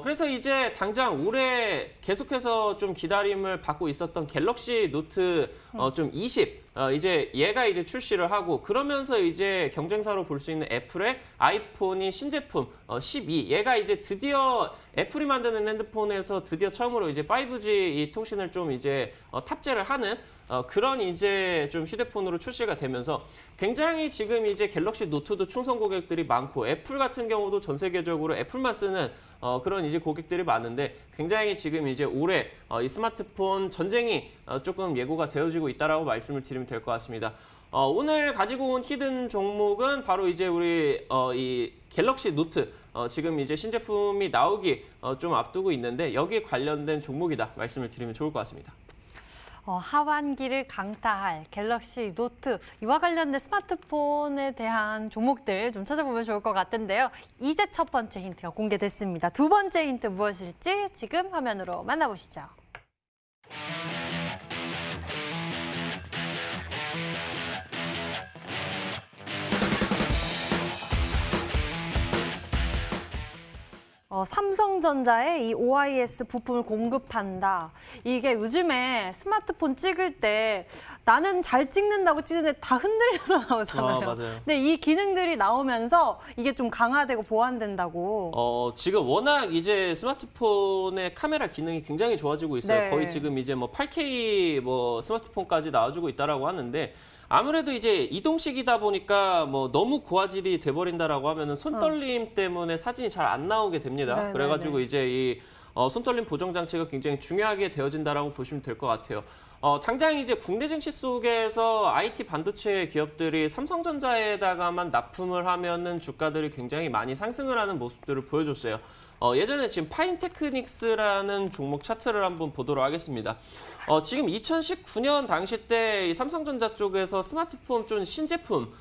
그래서 이제 당장 올해 계속해서 좀 기다림을 받고 있었던 갤럭시 노트 좀 20 이제 얘가 이제 출시를 하고 그러면서 이제 경쟁사로 볼 수 있는 애플의 아이폰이 신제품 12 얘가 이제 드디어 애플이 만드는 핸드폰에서 드디어 처음으로 이제 5G 이 통신을 좀 이제 탑재를 하는 그런 이제 좀 휴대폰으로 출시가 되면서 굉장히 지금 이제 갤럭시 노트도 충성 고객들이 많고 애플 같은 경우도 전 세계적으로 애플만 쓰는 그런 이제 고객들이 많은데 굉장히 지금 이제 올해 이 스마트폰 전쟁이 조금 예고가 되어지고 있다라고 말씀을 드리면 될 것 같습니다. 오늘 가지고 온 히든 종목은 바로 이제 우리 이 갤럭시 노트 지금 이제 신제품이 나오기 좀 앞두고 있는데 여기에 관련된 종목이다 말씀을 드리면 좋을 것 같습니다. 하반기를 강타할 갤럭시 노트 이와 관련된 스마트폰에 대한 종목들 좀 찾아보면 좋을 것 같은데요. 이제 첫 번째 힌트가 공개됐습니다. 두 번째 힌트 무엇일지 지금 화면으로 만나보시죠. 삼성전자에 이 OIS 부품을 공급한다. 이게 요즘에 스마트폰 찍을 때 나는 잘 찍는다고 찍는데 다 흔들려서 나오잖아요. 맞아요. 근데 이 기능들이 나오면서 이게 좀 강화되고 보완된다고. 지금 워낙 이제 스마트폰의 카메라 기능이 굉장히 좋아지고 있어요. 네. 거의 지금 이제 뭐 8K 뭐 스마트폰까지 나와주고 있다라고 하는데 아무래도 이제 이동식이다 보니까 뭐 너무 고화질이 돼버린다라고 하면은 손떨림 때문에 사진이 잘 안 나오게 됩니다. 네, 그래가지고 네, 네. 이제 이 손떨림 보정 장치가 굉장히 중요하게 되어진다라고 보시면 될 것 같아요. 당장 이제 국내 증시 속에서 IT 반도체 기업들이 삼성전자에다가만 납품을 하면은 주가들이 굉장히 많이 상승을 하는 모습들을 보여줬어요. 예전에 지금 파인테크닉스라는 종목 차트를 한번 보도록 하겠습니다. 지금 2019년 당시 때 이 삼성전자 쪽에서 스마트폰 좀 신제품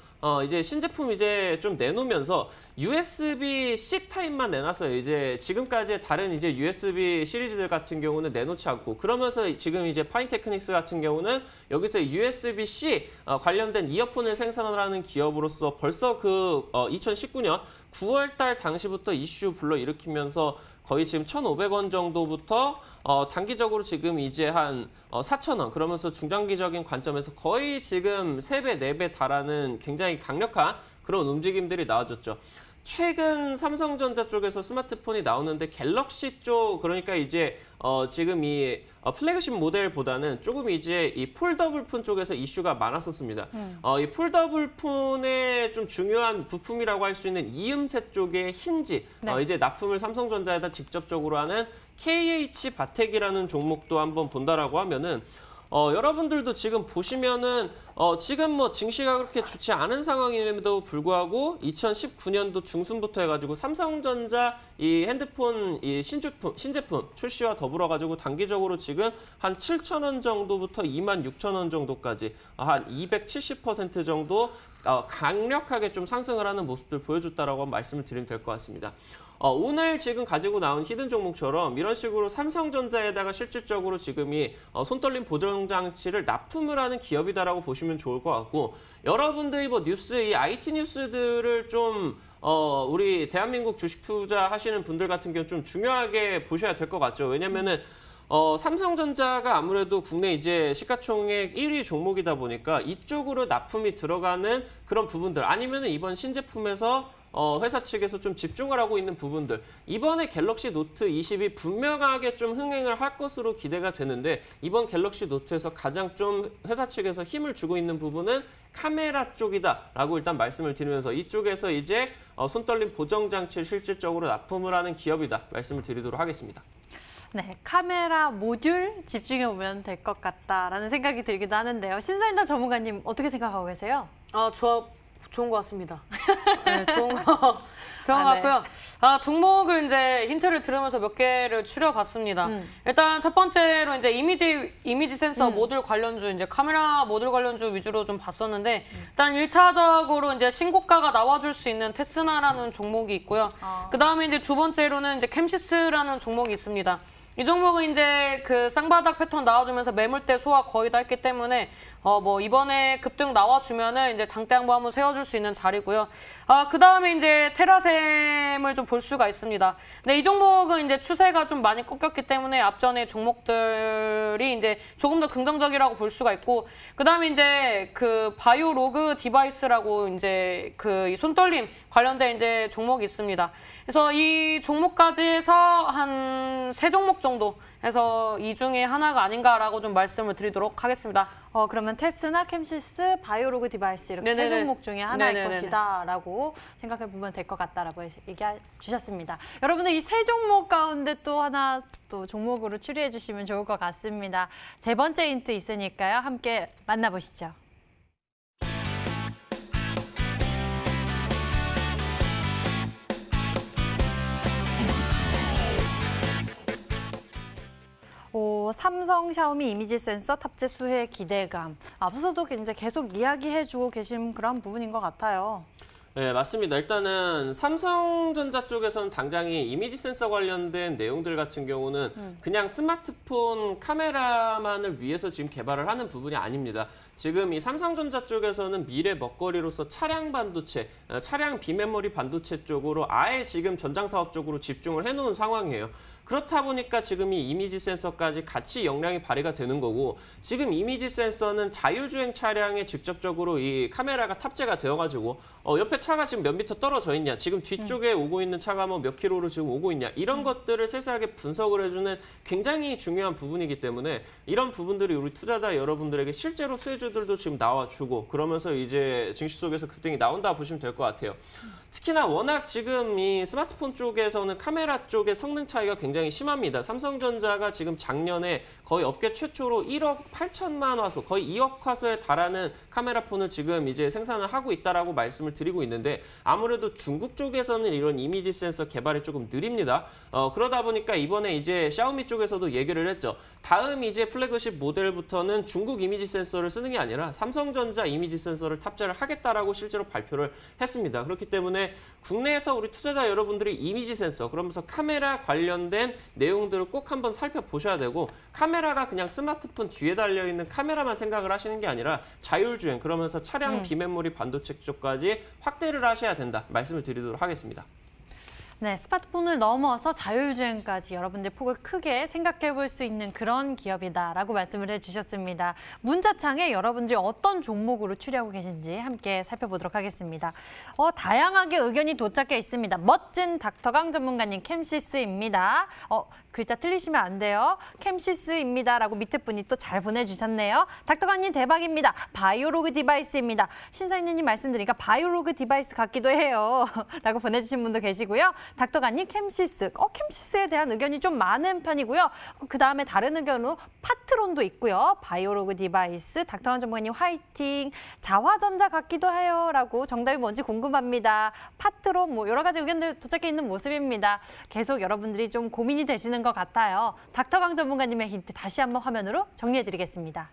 이제 신제품 이제 좀 내놓으면서 USB-C 타입만 내놨어요. 이제 지금까지 다른 이제 USB 시리즈들 같은 경우는 내놓지 않고 그러면서 지금 이제 파인테크닉스 같은 경우는 여기서 USB-C 관련된 이어폰을 생산을 하는 기업으로서 벌써 그 2019년 9월 달 당시부터 이슈 불러일으키면서 거의 지금 1,500원 정도부터 단기적으로 지금 이제 한 4,000원 그러면서 중장기적인 관점에서 거의 지금 3배, 4배 달하는 굉장히 강력한 그런 움직임들이 나와줬죠. 최근 삼성전자 쪽에서 스마트폰이 나오는데 갤럭시 쪽 그러니까 이제 지금 이 플래그십 모델보다는 조금 이제 이 폴더블 폰 쪽에서 이슈가 많았었습니다. 이 폴더블 폰의 좀 중요한 부품이라고 할 수 있는 이음새 쪽의 힌지 네. 이제 납품을 삼성전자에다 직접적으로 하는 KH 바텍이라는 종목도 한번 본다라고 하면은 여러분들도 지금 보시면은 지금 뭐 증시가 그렇게 좋지 않은 상황임에도 불구하고 2019년도 중순부터 해가지고 삼성전자 이 핸드폰 이 신제품 출시와 더불어 가지고 단기적으로 지금 한 7,000원 정도부터 26,000원 정도까지 한 270% 정도 강력하게 좀 상승을 하는 모습들 보여줬다라고 말씀을 드리면 될 것 같습니다. 오늘 지금 가지고 나온 히든 종목처럼 이런 식으로 삼성전자에다가 실질적으로 지금 이 손떨림 보정장치를 납품을 하는 기업이다라고 보시면 좋을 것 같고 여러분들이 뭐 뉴스, 이 IT 뉴스들을 좀 우리 대한민국 주식 투자 하시는 분들 같은 경우 좀 중요하게 보셔야 될 것 같죠. 왜냐면은 삼성전자가 아무래도 국내 이제 시가총액 1위 종목이다 보니까 이쪽으로 납품이 들어가는 그런 부분들 아니면은 이번 신제품에서 회사 측에서 좀 집중을 하고 있는 부분들 이번에 갤럭시 노트 20이 분명하게 좀 흥행을 할 것으로 기대가 되는데 이번 갤럭시 노트에서 가장 좀 회사 측에서 힘을 주고 있는 부분은 카메라 쪽이다라고 일단 말씀을 드리면서 이쪽에서 이제 손떨림 보정 장치를 실질적으로 납품을 하는 기업이다 말씀을 드리도록 하겠습니다. 네, 카메라 모듈 집중해 보면 될 것 같다라는 생각이 들기도 하는데요. 신사임당 전문가님 어떻게 생각하고 계세요? 좋은 것 같습니다. 네, 좋은 것 같고요. 종목을 이제 힌트를 들으면서 몇 개를 추려봤습니다. 일단 첫 번째로 이제 이미지 센서 모듈 관련주, 이제 카메라 모듈 관련주 위주로 좀 봤었는데, 일단 1차적으로 이제 신고가가 나와줄 수 있는 테스나라는 종목이 있고요. 그 다음에 이제 두 번째로는 이제 캠시스라는 종목이 있습니다. 이 종목은 이제 그 쌍바닥 패턴 나와주면서 매물대 소화 거의 다 했기 때문에 뭐 이번에 급등 나와주면은 이제 장대 양보 한번 세워줄 수 있는 자리고요. 그 다음에 이제 테라셈을 좀 볼 수가 있습니다. 근데 이 종목은 이제 추세가 좀 많이 꺾였기 때문에 앞전에 종목들이 이제 조금 더 긍정적이라고 볼 수가 있고, 그 다음에 이제 그 바이오로그 디바이스라고 이제 그 손떨림 관련된 이제 종목이 있습니다. 그래서 이 종목까지 해서 한 3종목 정도 해서 이 중에 하나가 아닌가라고 좀 말씀을 드리도록 하겠습니다. 그러면 테스나, 캠시스, 바이오로그 디바이스 이렇게 네네네. 세 종목 중에 하나일 네네네. 것이다라고 생각해 보면 될 것 같다라고 얘기해 주셨습니다. 여러분들 이 세 종목 가운데 또 하나 또 종목으로 추리해 주시면 좋을 것 같습니다. 세 번째 힌트 있으니까요. 함께 만나보시죠. 삼성, 샤오미 이미지 센서 탑재 수혜 기대감. 앞서도 이제 계속 이야기해주고 계신 그런 부분인 것 같아요. 네, 맞습니다. 일단은 삼성전자 쪽에서는 당장이 이미지 센서 관련된 내용들 같은 경우는 그냥 스마트폰 카메라만을 위해서 지금 개발을 하는 부분이 아닙니다. 지금 이 삼성전자 쪽에서는 미래 먹거리로서 차량 반도체, 차량 비메모리 반도체 쪽으로 아예 지금 전장 사업 쪽으로 집중을 해놓은 상황이에요. 그렇다 보니까 지금 이 이미지 센서까지 같이 역량이 발휘가 되는 거고, 지금 이미지 센서는 자율주행 차량에 직접적으로 이 카메라가 탑재가 되어가지고 옆에 차가 지금 몇 미터 떨어져 있냐, 지금 뒤쪽에 오고 있는 차가 뭐 몇 킬로로 지금 오고 있냐, 이런 것들을 세세하게 분석을 해주는 굉장히 중요한 부분이기 때문에 이런 부분들이 우리 투자자 여러분들에게 실제로 수혜주들도 지금 나와주고 그러면서 이제 증시 속에서 급등이 나온다 보시면 될 것 같아요. 특히나 워낙 지금 이 스마트폰 쪽에서는 카메라 쪽의 성능 차이가 굉장히 심합니다. 삼성전자가 지금 작년에 거의 업계 최초로 1억 8천만 화소, 거의 2억 화소에 달하는 카메라 폰을 지금 이제 생산을 하고 있다라고 말씀을 드리고 있는데, 아무래도 중국 쪽에서는 이런 이미지 센서 개발이 조금 느립니다. 그러다 보니까 이번에 이제 샤오미 쪽에서도 얘기를 했죠. 다음 이제 플래그십 모델부터는 중국 이미지 센서를 쓰는 게 아니라 삼성전자 이미지 센서를 탑재를 하겠다라고 실제로 발표를 했습니다. 그렇기 때문에 국내에서 우리 투자자 여러분들이 이미지 센서, 그러면서 카메라 관련된 내용들을 꼭 한번 살펴보셔야 되고, 카메라가 그냥 스마트폰 뒤에 달려있는 카메라만 생각을 하시는 게 아니라 자율주행, 그러면서 차량 비메모리 반도체 쪽까지 확대를 하셔야 된다 말씀을 드리도록 하겠습니다. 네, 스마트폰을 넘어서 자율주행까지 여러분들 폭을 크게 생각해 볼 수 있는 그런 기업이다라고 말씀을 해주셨습니다. 문자창에 여러분들이 어떤 종목으로 추리하고 계신지 함께 살펴보도록 하겠습니다. 다양하게 의견이 도착해 있습니다. 멋진 닥터강 전문가님 캠시스입니다. 글자 틀리시면 안 돼요. 캠시스입니다라고 밑에 분이 또 잘 보내주셨네요. 닥터강님 대박입니다. 바이오로그 디바이스입니다. 신사임님 말씀드리니까 바이오로그 디바이스 같기도 해요. 라고 보내주신 분도 계시고요. 닥터강님 캠시스. 캠시스에 대한 의견이 좀 많은 편이고요. 그 다음에 다른 의견으로 파트론도 있고요. 바이오로그 디바이스, 닥터강 전문가님 화이팅. 자화전자 같기도 해요. 라고 정답이 뭔지 궁금합니다. 파트론 뭐 여러 가지 의견들 도착해 있는 모습입니다. 계속 여러분들이 좀 고민이 되시는 것 같아요. 닥터강 전문가님의 힌트 다시 한번 화면으로 정리해드리겠습니다.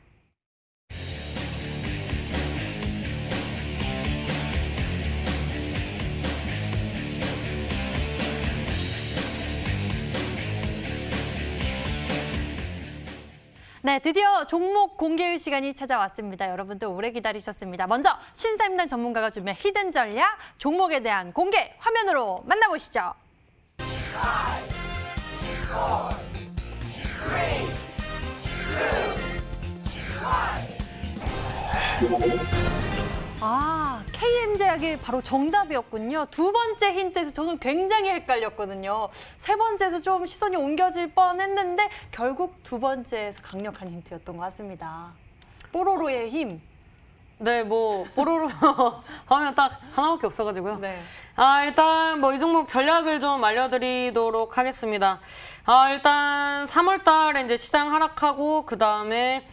네, 드디어 종목 공개의 시간이 찾아왔습니다. 여러분들 오래 기다리셨습니다. 먼저 신사임당 전문가가 준비한 히든 전략, 종목에 대한 공개 화면으로 만나보시죠. KM제약이 바로 정답이었군요. 두 번째 힌트에서 저는 굉장히 헷갈렸거든요. 세 번째에서 좀 시선이 옮겨질 뻔했는데 결국 두 번째에서 강력한 힌트였던 것 같습니다. 뽀로로의 힘. 네, 뭐 뽀로로 하면 딱 하나밖에 없어가지고요. 네. 일단 뭐 이 종목 전략을 좀 알려드리도록 하겠습니다. 일단 3월 달에 이제 시장 하락하고 그 다음에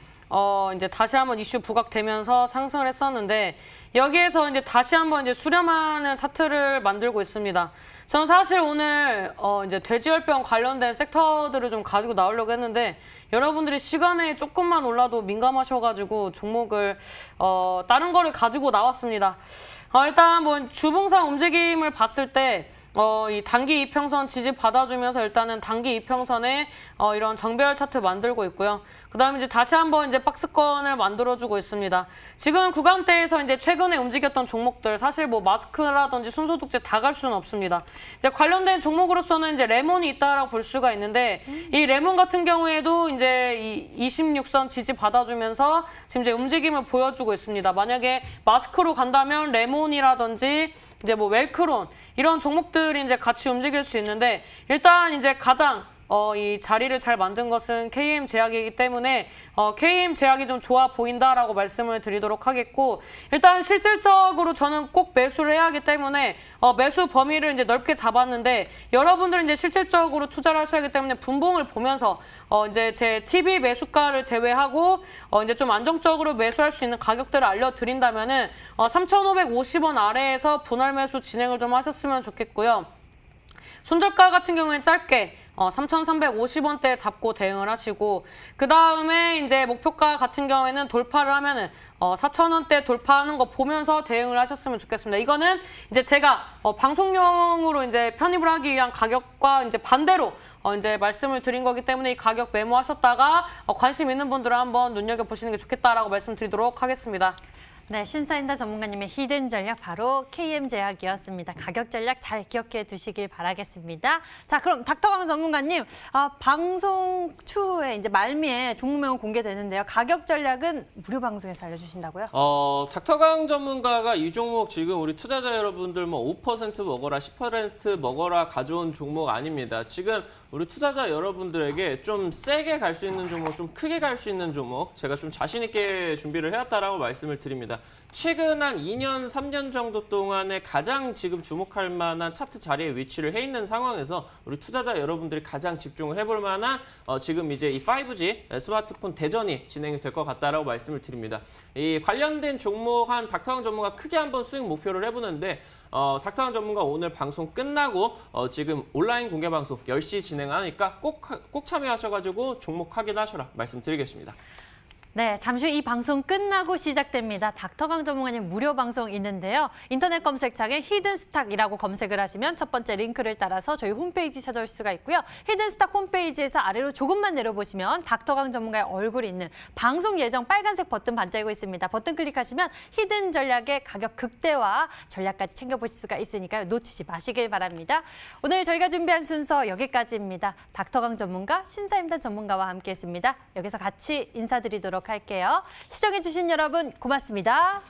이제 다시 한번 이슈 부각되면서 상승을 했었는데 여기에서 이제 다시 한번 이제 수렴하는 차트를 만들고 있습니다. 저는 사실 오늘 이제 돼지열병 관련된 섹터들을 좀 가지고 나오려고 했는데 여러분들이 시간에 조금만 올라도 민감하셔가지고 종목을 다른 거를 가지고 나왔습니다. 일단 뭐 주봉상 움직임을 봤을 때 이 단기 이평선 지지 받아주면서 일단은 단기 이평선에 이런 정배열 차트 만들고 있고요. 그 다음에 이제 다시 한번 이제 박스권을 만들어주고 있습니다. 지금 구간대에서 이제 최근에 움직였던 종목들 사실 뭐 마스크라든지 손소독제 다 갈 수는 없습니다. 이제 관련된 종목으로서는 이제 레몬이 있다라고 볼 수가 있는데 이 레몬 같은 경우에도 이제 이 26선 지지 받아주면서 지금 이제 움직임을 보여주고 있습니다. 만약에 마스크로 간다면 레몬이라든지 이제 뭐 웰크론 이런 종목들이 이제 같이 움직일 수 있는데 일단 이제 가장 이 자리를 잘 만든 것은 KM제약이기 때문에 KM제약이 좀 좋아 보인다라고 말씀을 드리도록 하겠고 일단 실질적으로 저는 꼭 매수를 해야 하기 때문에 매수 범위를 이제 넓게 잡았는데 여러분들은 이제 실질적으로 투자를 하셔야 하기 때문에 분봉을 보면서 이제 제 TV 매수가를 제외하고 이제 좀 안정적으로 매수할 수 있는 가격들을 알려드린다면은 3,550원 아래에서 분할 매수 진행을 좀 하셨으면 좋겠고요. 손절가 같은 경우에는 짧게 3,350원대 잡고 대응을 하시고 그 다음에 이제 목표가 같은 경우에는 돌파를 하면은 4,000원대 돌파하는 거 보면서 대응을 하셨으면 좋겠습니다. 이거는 이제 제가 방송용으로 이제 편입을 하기 위한 가격과 이제 반대로 이제 말씀을 드린 거기 때문에 이 가격 메모하셨다가 관심 있는 분들은 한번 눈여겨보시는 게 좋겠다라고 말씀드리도록 하겠습니다. 네, 신사임당 전문가님의 히든 전략 바로 KM제약이었습니다. 가격 전략 잘 기억해 두시길 바라겠습니다. 자, 그럼 닥터강 전문가님, 방송 추후에 이제 말미에 종목명은 공개되는데요. 가격 전략은 무료 방송에서 알려주신다고요? 닥터강 전문가가 이 종목 지금 우리 투자자 여러분들 뭐 5% 먹어라, 10% 먹어라 가져온 종목 아닙니다. 지금 우리 투자자 여러분들에게 좀 세게 갈 수 있는 종목, 좀 크게 갈 수 있는 종목 제가 좀 자신 있게 준비를 해왔다라고 말씀을 드립니다. 최근 한 2년, 3년 정도 동안에 가장 지금 주목할 만한 차트 자리에 위치를 해 있는 상황에서 우리 투자자 여러분들이 가장 집중을 해볼 만한 지금 이제 이 5G 스마트폰 대전이 진행이 될 것 같다라고 말씀을 드립니다. 이 관련된 종목 한 닥터강 전문가 크게 한번 수익 목표를 해보는데 닥터강 전문가 오늘 방송 끝나고 지금 온라인 공개 방송 10시 진행하니까 꼭 참여하셔가지고 종목 확인하셔라 말씀드리겠습니다. 네, 잠시 후 이 방송 끝나고 시작됩니다. 닥터강 전문가님 무료 방송 있는데요. 인터넷 검색창에 히든스탁이라고 검색을 하시면 첫 번째 링크를 따라서 저희 홈페이지 찾아오실 수가 있고요. 히든스탁 홈페이지에서 아래로 조금만 내려보시면 닥터강 전문가의 얼굴이 있는 방송 예정 빨간색 버튼 반짝이고 있습니다. 버튼 클릭하시면 히든 전략의 가격 극대화 전략까지 챙겨보실 수가 있으니까요. 놓치지 마시길 바랍니다. 오늘 저희가 준비한 순서 여기까지입니다. 닥터강 전문가, 신사임당 전문가와 함께했습니다. 여기서 같이 인사드리도록 할게요. 시청해주신 여러분 고맙습니다.